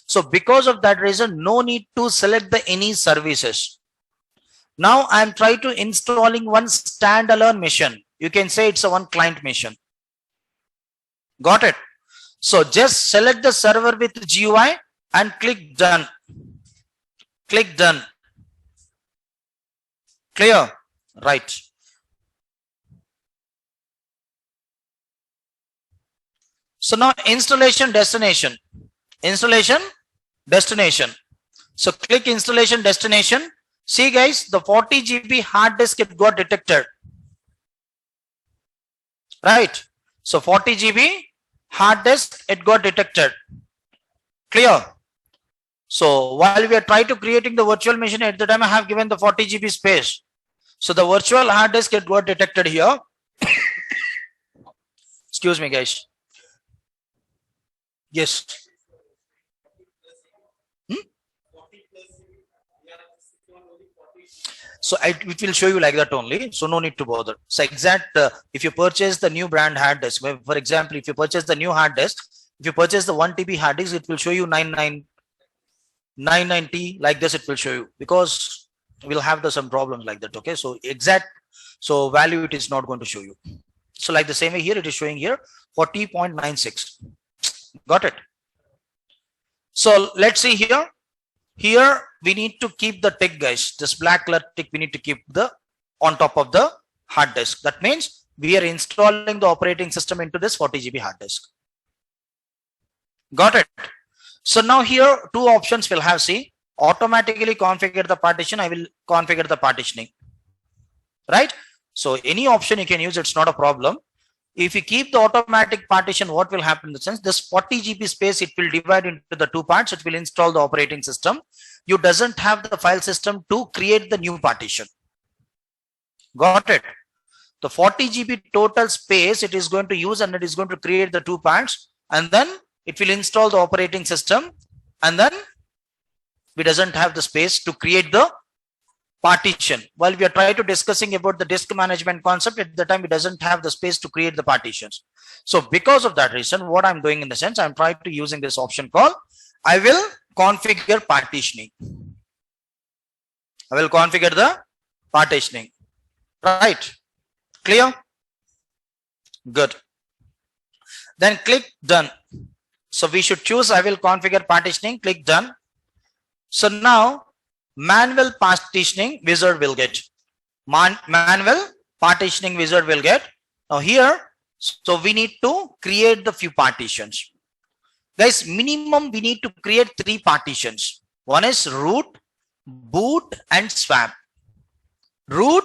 So because of that reason, no need to select the any services. Now I'm trying to installing one standalone machine. You can say it's a one client machine. Got it? So just select the server with GUI and click done. Click done. Clear? Right. So now installation destination. Installation destination. So click installation destination. See guys, the 40 GB hard disk it got detected. Right. So 40 GB hard disk it got detected. Clear? So while we are trying to creating the virtual machine, at the time I have given the 40 GB space. So the virtual hard disk it got detected here. Excuse me guys. Yes. So it will show you like that only. So no need to bother. So exact, if you purchase the new brand hard disk, for example, if you purchase the new hard disk, if you purchase the 1 TB hard disk, it will show you 990 like this. It will show you because we'll have some problems like that. Okay. So exact, so value it is not going to show you. So like the same way here, it is showing here 40.96. Got it? So let's see here. Here we need to keep the tick, guys. This black color tick we need to keep the on top of the hard disk. That means we are installing the operating system into this 40 GB hard disk. Got it? So now here two options we'll have. See, automatically configure the partition. I will configure the partitioning. Right? So any option you can use, it's not a problem. If you keep the automatic partition, what will happen in the sense, this 40 GB space, it will divide into the two parts. It will install the operating system. You doesn't have the file system to create the new partition. Got it? The 40 GB total space it is going to use and it is going to create the two parts, and then it will install the operating system, and then we doesn't have the space to create the partition. While we are trying to discussing about the disk management concept, at the time it doesn't have the space to create the partitions. So because of that reason, what I'm doing in the sense, I'm trying to using this option called I will configure partitioning. I will configure the partitioning. Right? Clear? Good. Then click done. So we should choose I will configure partitioning. Click done. So now manual partitioning wizard will get. Manual partitioning wizard will get. Now here, so we need to create the few partitions. Guys, minimum we need to create 3 partitions. One is root, boot and swap. Root,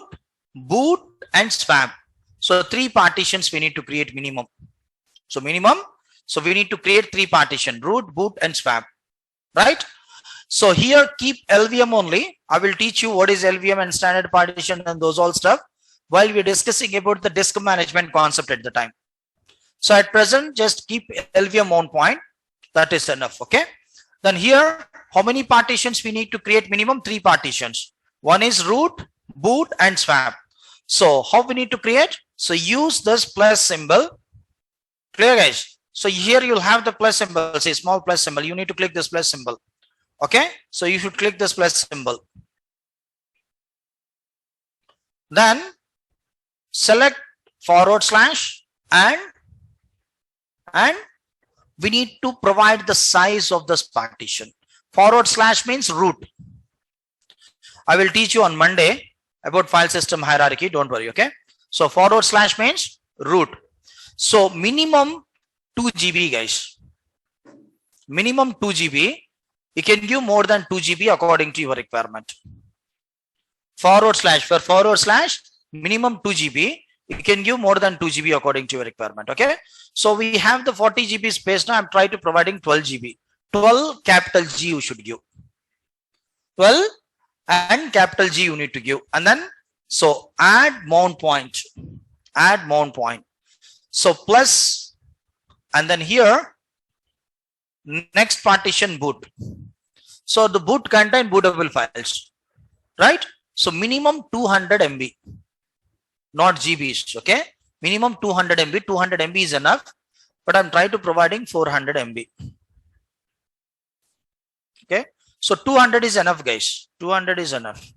boot and swap. So 3 partitions we need to create minimum. So minimum, so we need to create 3 partition, root, boot and swap, right? So here keep LVM only. I will teach you what is LVM and standard partition and those all stuff while we're discussing about the disk management concept at the time. So at present, just keep LVM on point. That is enough, okay? Then here, how many partitions we need to create? Minimum 3 partitions. One is root, boot and swap. So how we need to create? So use this plus symbol. Clear guys? So here you'll have the plus symbol, say small plus symbol. You need to click this plus symbol. Okay, so you should click this plus symbol. Then select / and we need to provide the size of this partition. / means root. I will teach you on Monday about file system hierarchy. Don't worry. Okay, so / means root. So minimum 2 GB guys. Minimum 2 GB. You can give more than 2 GB according to your requirement. / for / minimum 2 GB. You can give more than 2 GB according to your requirement. Okay. So we have the 40 GB space now. I'm trying to providing 12 GB. 12 capital G you should give. 12 and capital G you need to give. And then so add mount point. Add mount point. So plus and then here next partition boot. So the boot contain bootable files, right? So minimum 200 MB, not GBs. Okay, minimum 200 MB. 200 MB is enough, but I'm trying to providing 400 MB. Okay, so 200 is enough, guys. 200 is enough,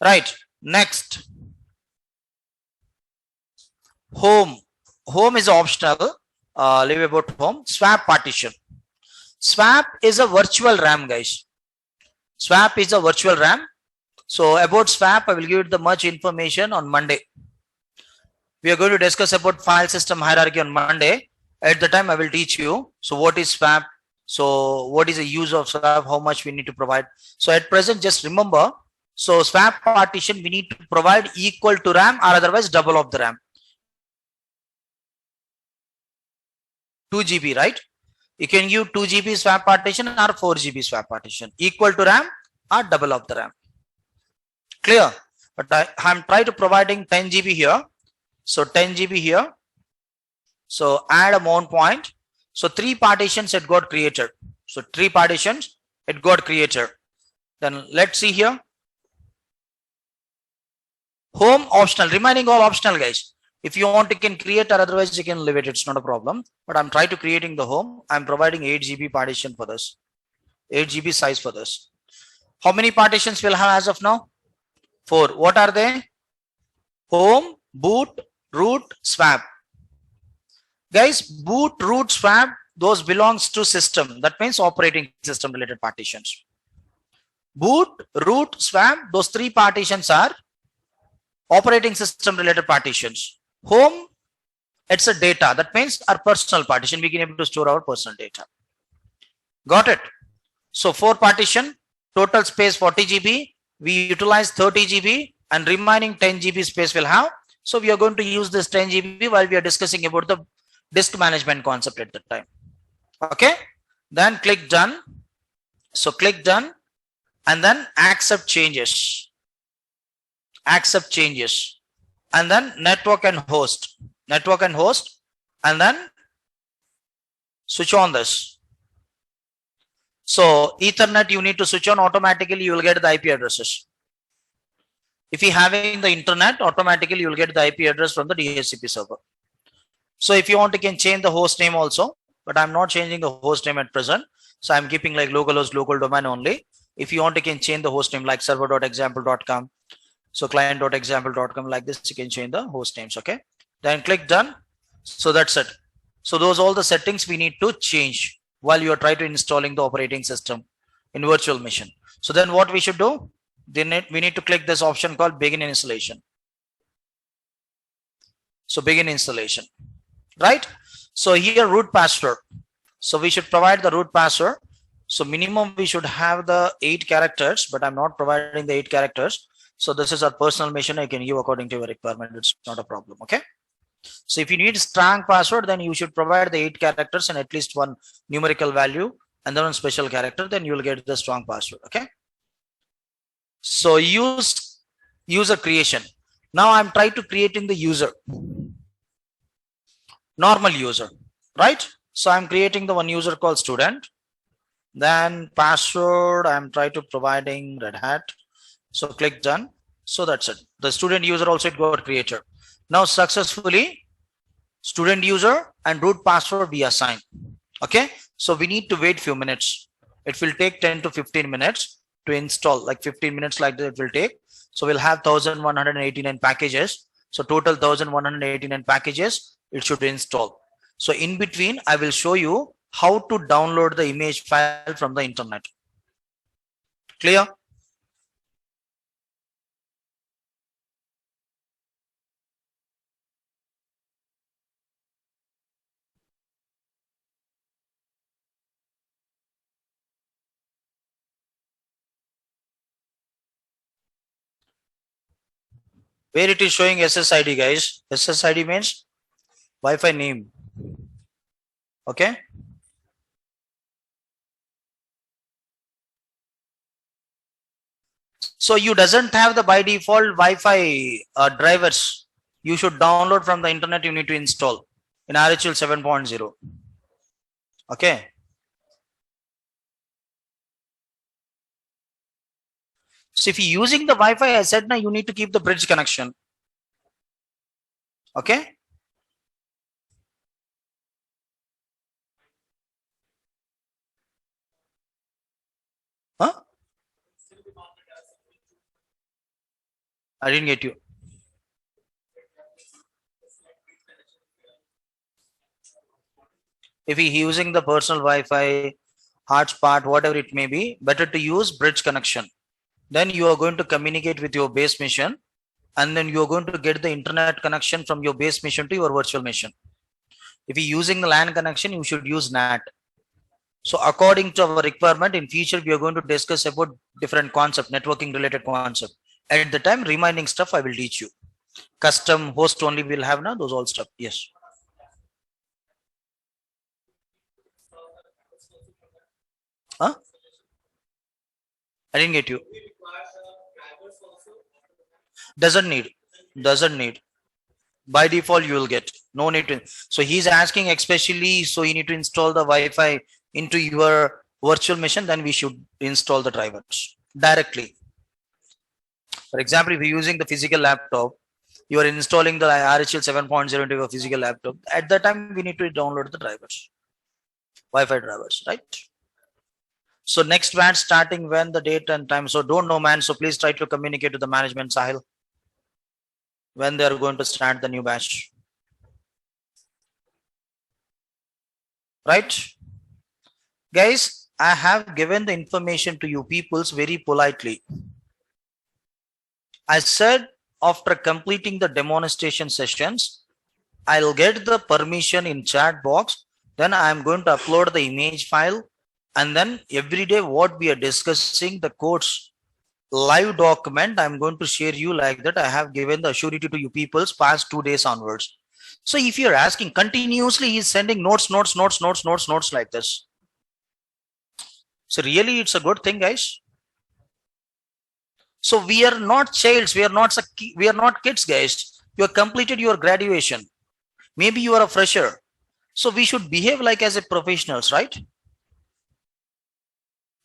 right? Next, home. Home is optional. Leave about home. Swap partition. Swap is a virtual RAM, guys. Swap is a virtual RAM. So about swap, I will give you the much information on Monday. We are going to discuss about file system hierarchy on Monday. At the time, I will teach you. So what is swap? So what is the use of swap? How much we need to provide? So at present, just remember. So swap partition, we need to provide equal to RAM or otherwise double of the RAM. 2 GB, right? You can give 2 GB swap partition or 4 GB swap partition, equal to RAM or double of the RAM. Clear? But I'm trying to providing 10 GB here. So 10 GB here. So add a mount point. So 3 partitions it got created. So 3 partitions it got created. Then let's see here. Home optional, remaining all optional, guys. If you want, you can create or otherwise you can leave it. It's not a problem. But I'm trying to creating the home. I'm providing 8 GB partition for this. 8 GB size for this. How many partitions will have as of now? 4. What are they? Home, boot, root, swap. Guys, boot, root, swap, those belongs to system. That means operating system related partitions. Boot, root, swap, those 3 partitions are operating system related partitions. Home, it's a data. That means our personal partition. We can able to store our personal data. Got it? So 4 partition, total space 40 GB. We utilize 30 GB and remaining 10 GB space will have. So we are going to use this 10 GB while we are discussing about the disk management concept at the time. Okay. Then click done. So click done and then accept changes. Accept changes. And then network and host, and then switch on this. So Ethernet you need to switch on automatically. You will get the IP addresses. If you having the internet, automatically you will get the IP address from the DHCP server. So if you want, you can change the host name also, but I'm not changing the host name at present. So I'm keeping like localhost, local domain only. If you want, you can change the host name like server.example.com. So client.example.com, like this, you can change the host names. Okay. Then click done. So that's it. So those all the settings we need to change while you are trying to installing the operating system in virtual machine. So then what we should do? Then we need to click this option called begin installation. So begin installation, right? So here root password. So we should provide the root password. So minimum we should have the 8 characters, but I'm not providing the 8 characters. So this is our personal machine. I can give according to your requirement. It's not a problem. Okay. So if you need strong password, then you should provide the 8 characters and at least one numerical value and then one special character. Then you will get the strong password. Okay. So use user creation. Now I'm trying to creating the user, normal user, right? So I'm creating the one user called student. Then password, I'm trying to providing Red Hat. So click done. So that's it. The student user also it got created. Now successfully student user and root password we assign. Okay. So we need to wait few minutes. It will take 10 to 15 minutes to install, like 15 minutes like that it will take. So we'll have 1189 packages. So total 1189 packages it should install. So in between, I will show you how to download the image file from the internet. Clear? Where it is showing SSID, guys. SSID means Wi-Fi name. Okay. So you doesn't have the by default Wi-Fi drivers. You should download from the internet. You need to install in RHL 7.0. Okay. So if you're using the Wi-Fi, I said now you need to keep the bridge connection. Okay. Huh? I didn't get you. If you're using the personal Wi-Fi, hotspot, whatever it may be, better to use bridge connection. Then you are going to communicate with your base machine, and then you are going to get the internet connection from your base machine to your virtual machine. If you're using the LAN connection, you should use NAT. So according to our requirement, in future, we are going to discuss about different concept, networking related concept. At the time, remaining stuff I will teach you. Custom host only will have now those all stuff. Yes. Huh? I didn't get you. Doesn't need. By default, you will get. No need to. So he's asking especially, so you need to install the Wi-Fi into your virtual machine, then we should install the drivers directly. For example, if you're using the physical laptop, you are installing the RHL 7.0 into your physical laptop. At that time, we need to download the drivers, Wi-Fi drivers, right? So next batch starting when, the date and time. So don't know, man. So please try to communicate to the management, Sahil, when they are going to start the new batch. Right? Guys, I have given the information to you peoples very politely. I said after completing the demonstration sessions, I'll get the permission in chat box. Then I'm going to upload the image file. And then every day what we are discussing, the codes live document, I'm going to share you like that. I have given the surety to you peoples past 2 days onwards. So if you're asking continuously, he's sending notes like this. So really it's a good thing, guys. So we are not childs, we are not kids, guys. You have completed your graduation. Maybe you are a fresher. So we should behave like as a professionals, right?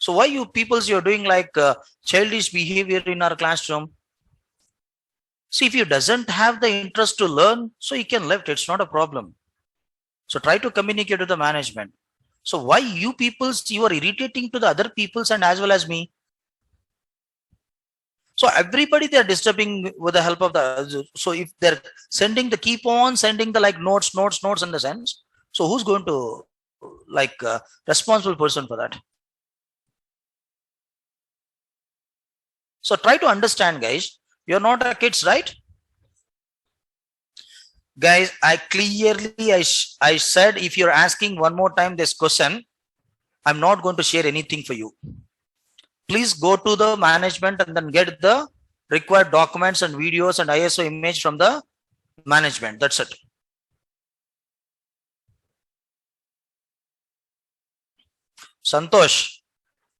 So why you peoples you're doing like childish behavior in our classroom? See, if you doesn't have the interest to learn, so you can left. It's not a problem. So try to communicate to the management. So why you peoples, you are irritating to the other peoples and as well as me? So everybody they are disturbing with the help of the. So if they're sending the keep on sending the like notes in the sense. So who's going to like responsible person for that? So try to understand, guys. You're not a kids, right? Guys, I clearly I said if you're asking one more time this question, I'm not going to share anything for you. Please go to the management and then get the required documents and videos and ISO image from the management. That's it. Santosh,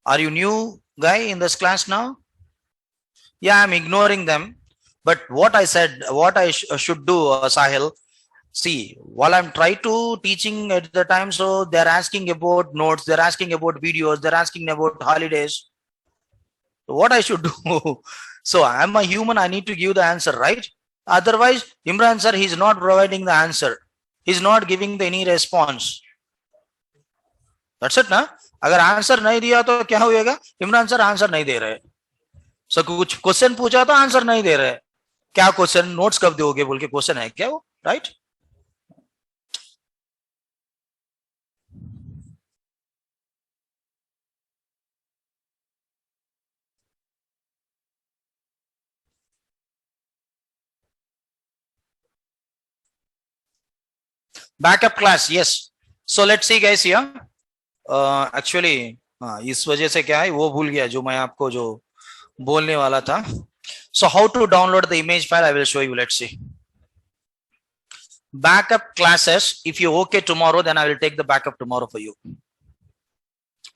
are you new guy in this class now? Yeah, I'm ignoring them. But what I said, what I should do, Sahil, see, while I'm trying to teaching at the time, so they're asking about notes, they're asking about videos, they're asking about holidays. What I should do? So I'm a human, I need to give the answer, right? Otherwise, Imran sir, he's not providing the answer. He's not giving any response. That's it, ना? अगर answer नहीं दिया तो क्या होएगा? Imran sir answer नहीं दे रहे. सो कुछ क्वेश्चन पूछा तो आंसर नहीं दे रहे. क्या क्वेश्चन? नोट्स कब दोगे बोल के क्वेश्चन है क्या वो? Right? Backup class, yes. So let's see guys here. Actually, हाँ, इस वजह से क्या है वो भूल गया जो मैं आपको जो बोलने वाला था. So how to download the image file? I will show you. Let's see. Backup classes. If you okay tomorrow, then I will take the backup tomorrow for you.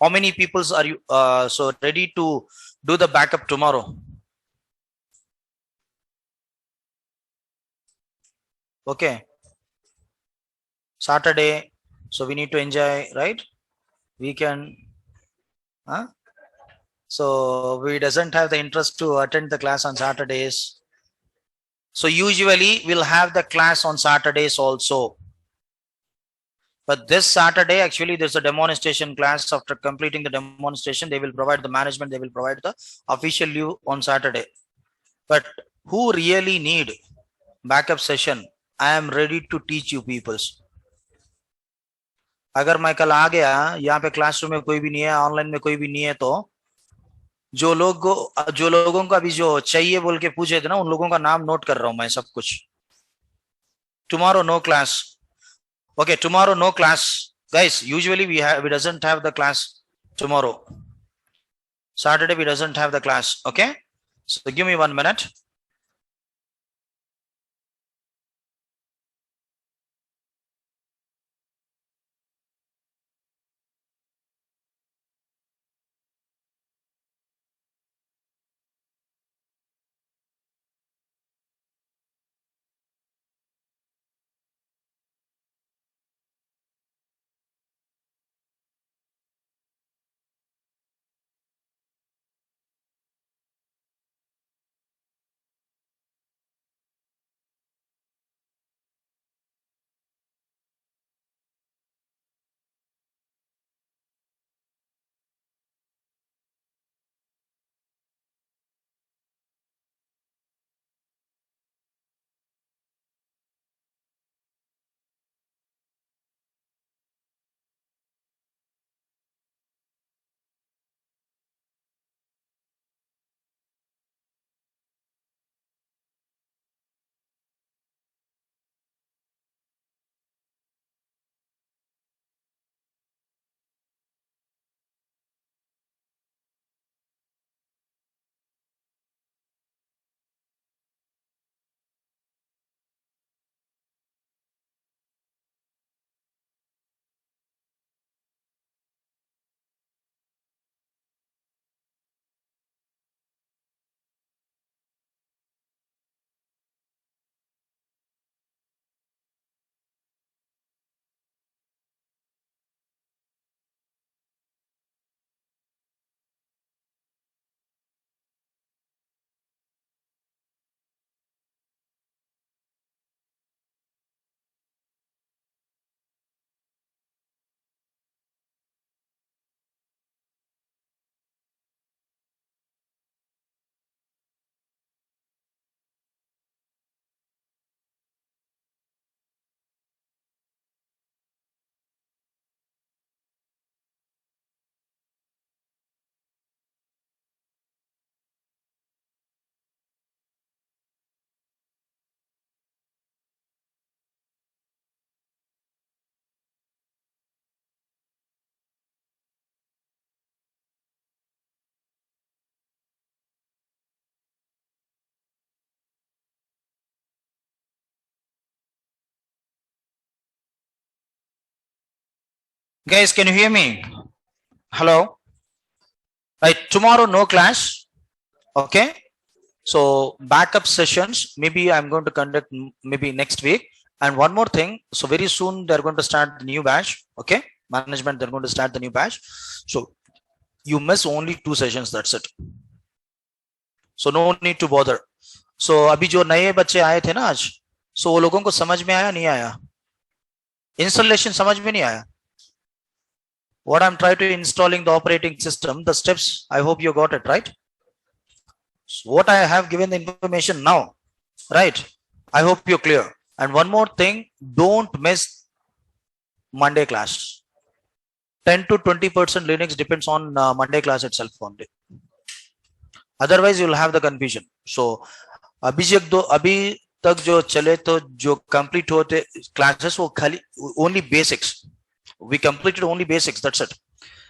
How many peoples are you so ready to do the backup tomorrow? Okay. Saturday. So we need to enjoy, right? Weekend. Huh? So we doesn't have the interest to attend the class on Saturdays. So usually we'll have the class on Saturdays also. But this Saturday, actually, there's a demonstration class. After completing the demonstration, they will provide the management, they will provide the official leave on Saturday. But who really need backup session? I am ready to teach you peoples. अगर मैं कल आ गया यहाँ पे classroom में कोई भी नहीं है, ऑनलाइन में कोई भी नहीं है, तो जो लोगों का भी जो चाहिए बोल के पूछे थे ना, उन लोगों का नाम नोट कर रहा हूं मैं सब कुछ. Tomorrow no class. Okay, tomorrow no class. Guys, usually we doesn't have the class tomorrow. Saturday we doesn't have the class. Okay, so give me 1 minute. Guys, can you hear me? Hello? Right, tomorrow no class. Okay. So backup sessions, maybe I'm going to conduct maybe next week. And one more thing. So very soon they're going to start the new batch. Okay. Management, they're going to start the new batch. So you miss only 2 sessions. That's it. So no need to bother. So अभी जो नए बच्चे आए थे ना आज, so वो लोगों को समझ में आया नहीं आया? Installation समझ में नहीं आया? What I'm trying to installing the operating system, the steps, I hope you got it right. So what I have given the information now, right? I hope you're clear. And one more thing, don't miss Monday class. 10 to 20% Linux depends on Monday class itself only. Otherwise, you'll have the confusion. So, अभी तक जो चले तो जो complete होते classes वो खाली only basics. We completed only basics. That's it.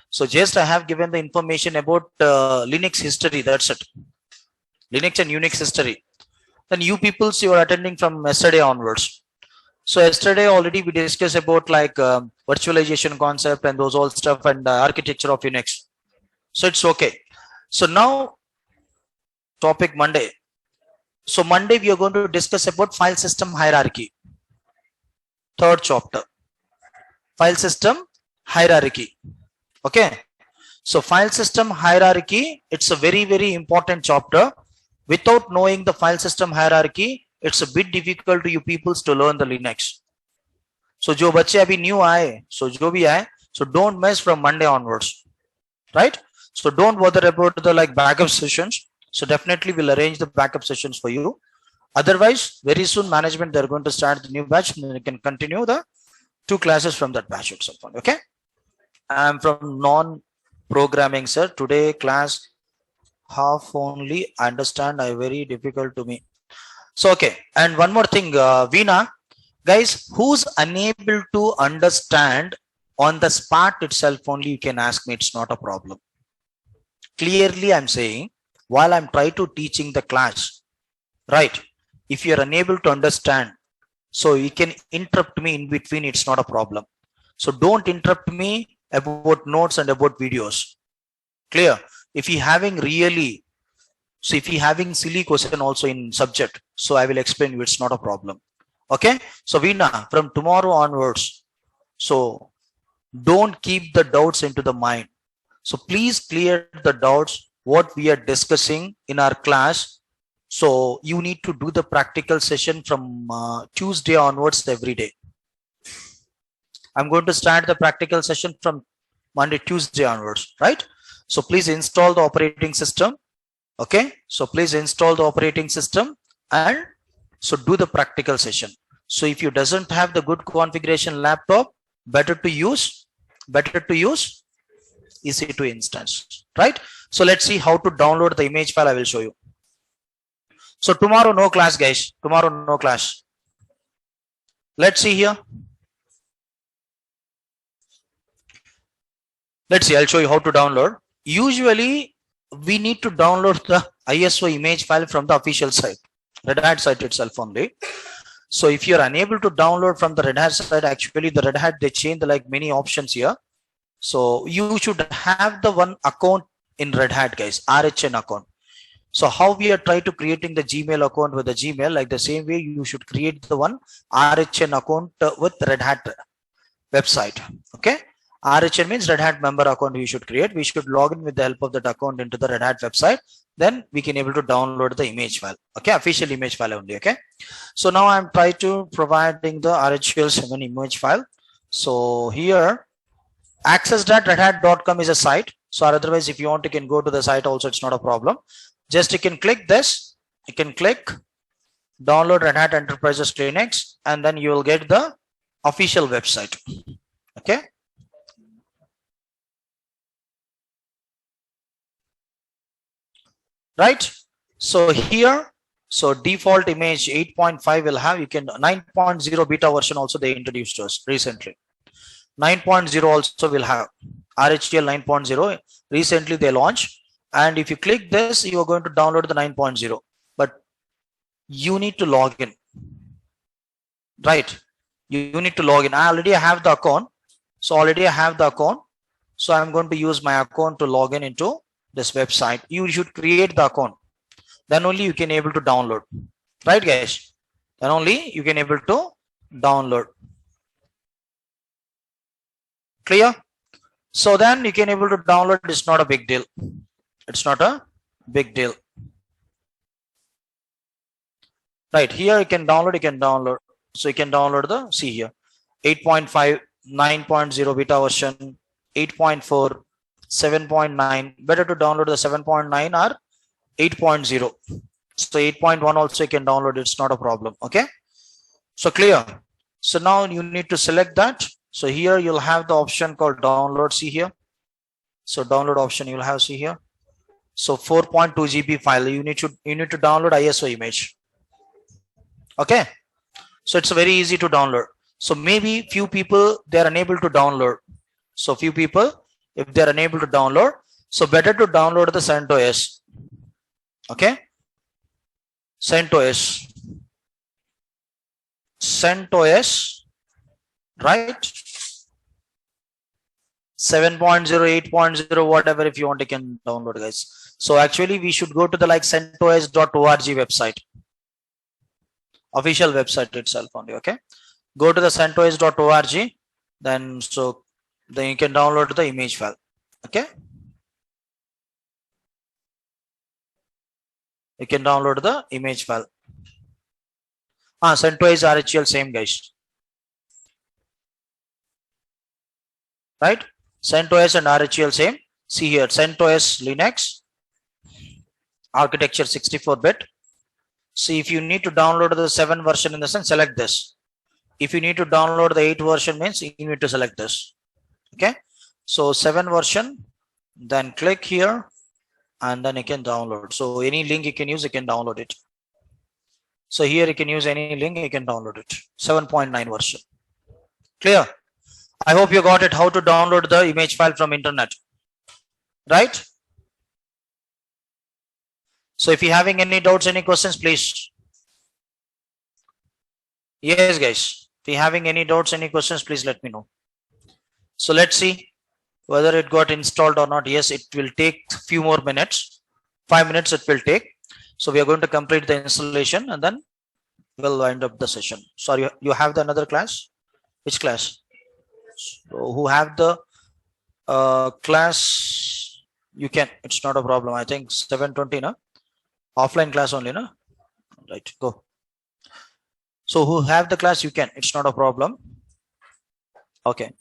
So just I have given the information about Linux history. That's it. Linux and Unix history. Then you peoples, you are attending from yesterday onwards. So yesterday already we discussed about like virtualization concept and those all stuff and architecture of Unix. So it's okay. So now topic Monday. So Monday we are going to discuss about file system hierarchy. Third chapter. File system hierarchy. Okay. So file system hierarchy, it's a very, very important chapter. Without knowing the file system hierarchy, it's a bit difficult to you peoples to learn the Linux. So जो बच्चे अभी new आए, so जो भी आए, so don't mess from Monday onwards, right? So don't bother about the like backup sessions. So definitely we'll arrange the backup sessions for you. Otherwise, very soon management, they're going to start the new batch and you can continue the 2 classes from that batch itself. Okay. I'm from non-programming, sir. Today class half only. Understand. I very difficult to me. So okay. And one more thing, Veena, guys, who's unable to understand on the spot itself only, you can ask me. It's not a problem. Clearly, I'm saying while I'm trying to teaching the class, right? If you're unable to understand, so you can interrupt me in between. It's not a problem. So don't interrupt me about notes and about videos. Clear? If you having really, so if you having silly question also in subject, so I will explain you. It's not a problem. Okay. So Veena, from tomorrow onwards, so don't keep the doubts into the mind. So please clear the doubts what we are discussing in our class. So you need to do the practical session from Tuesday onwards every day. I'm going to start the practical session from Monday, Tuesday onwards, right? So please install the operating system. Okay. So please install the operating system and so do the practical session. So if you doesn't have the good configuration laptop, better to use EC2 instance, right? So let's see how to download the image file. I will show you. So tomorrow no class, guys. Tomorrow no class. Let's see here. Let's see. I'll show you how to download. Usually we need to download the ISO image file from the official site, Red Hat site itself only. So if you're unable to download from the Red Hat site, actually the Red Hat, they changed like many options here. So you should have the one account in Red Hat, guys, RHN account. So how we are trying to creating the Gmail account with the Gmail, like the same way you should create the one RHN account with Red Hat website. Okay. RHN means Red Hat member account you should create. We should log in with the help of that account into the Red Hat website. Then we can able to download the image file. Okay. Official image file only. Okay. So now I'm trying to providing the RHL7 image file. So here access.redhat.com is a site. So otherwise, if you want, you can go to the site also. It's not a problem. Just you can click this. You can click download Red Hat Enterprises Linux, and then you will get the official website. Okay. Right. So here, so default image 8.5 will have, you can 9.0 beta version also they introduced to us recently. 9.0 also will have RHDL 9.0 recently they launched. And if you click this, you are going to download the 9.0, but you need to log in, right? You need to log in. I already have the account. So already I have the account. So I'm going to use my account to log in into this website. You should create the account. Then only you can able to download. Right guys? Then only you can able to download. Clear? So then you can able to download. It's not a big deal. It's not a big deal. Right here you can download. So you can download the, see here, 8.5, 9.0 beta version, 8.4, 7.9. Better to download the 7.9 or 8.0. So 8.1 also you can download. It's not a problem. Okay. So clear. So now you need to select that. So here you'll have the option called download. See here. So download option you'll have, see here. So 4.2 GB file. You need to download ISO image. Okay. So it's very easy to download. So maybe few people, they are unable to download. So few people, if they are unable to download, so better to download the Centos. Okay. Centos, right? 7.0, 8.0, whatever, if you want, you can download, guys. So actually we should go to the like centos.org website, official website itself only. Okay. Go to the centos.org, then you can download the image file. Okay. You can download the image file. Centos RHL same, guys. Right? CentOS and RHL same. See here, CentOS Linux, architecture 64-bit. See, if you need to download the 7 version in the sense, select this. If you need to download the 8 version, means you need to select this. Okay. So 7 version, then click here and then you can download. So any link you can use, you can download it. So here you can use any link, you can download it. 7.9 version. Clear? I hope you got it, how to download the image file from internet. Right? So if you're having any doubts, any questions, please. Yes, guys. If you're having any doubts, any questions, please let me know. So let's see whether it got installed or not. Yes, it will take few more minutes. 5 minutes it will take. So we are going to complete the installation and then we'll wind up the session. Sorry, you have the another class? Which class? So who have the class, you can, it's not a problem. I think 7:20, no? Offline class only, no? Right, go. So who have the class, you can, it's not a problem. Okay.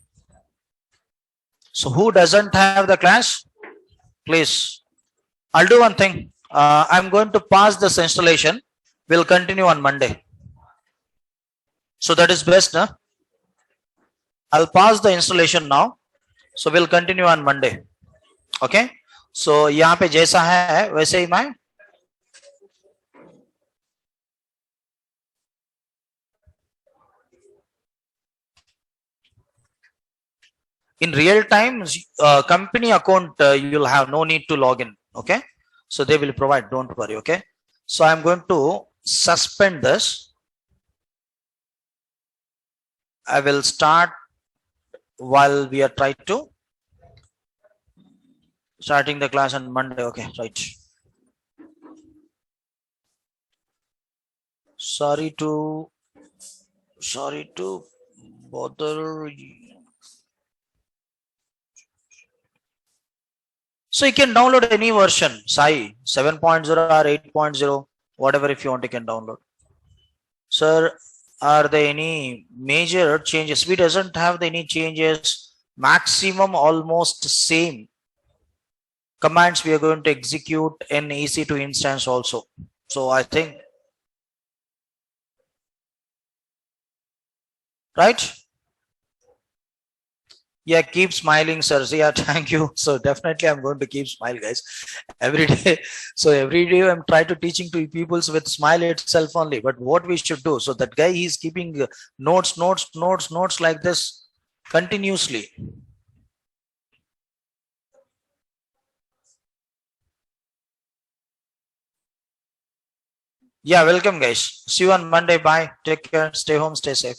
So who doesn't have the class, please. I'll do one thing. I'm going to pass this installation. We'll continue on Monday. So that is best, no? I'll pass the installation now. So we'll continue on Monday. Okay. So यहाँ पे जैसा है वैसे ही मैं in real time company account you'll have no need to log in. Okay. So they will provide, don't worry. Okay. So I'm going to suspend this. I will start while we are trying to starting the class on Monday. Okay, right. Sorry to bother. So you can download any version, Sai 7.0 or 8.0, whatever if you want, you can download. Sir, are there any major changes? We doesn't have any changes. Maximum almost same commands we are going to execute in EC2 instance also. So I think, right? Yeah, keep smiling, sir. So yeah, thank you. So definitely I'm going to keep smile, guys, every day. So every day I'm trying to teaching to people with smile itself only. But what we should do, so that guy, he's keeping notes like this continuously. Yeah, welcome, guys. See you on Monday. Bye. Take care. Stay home. Stay safe.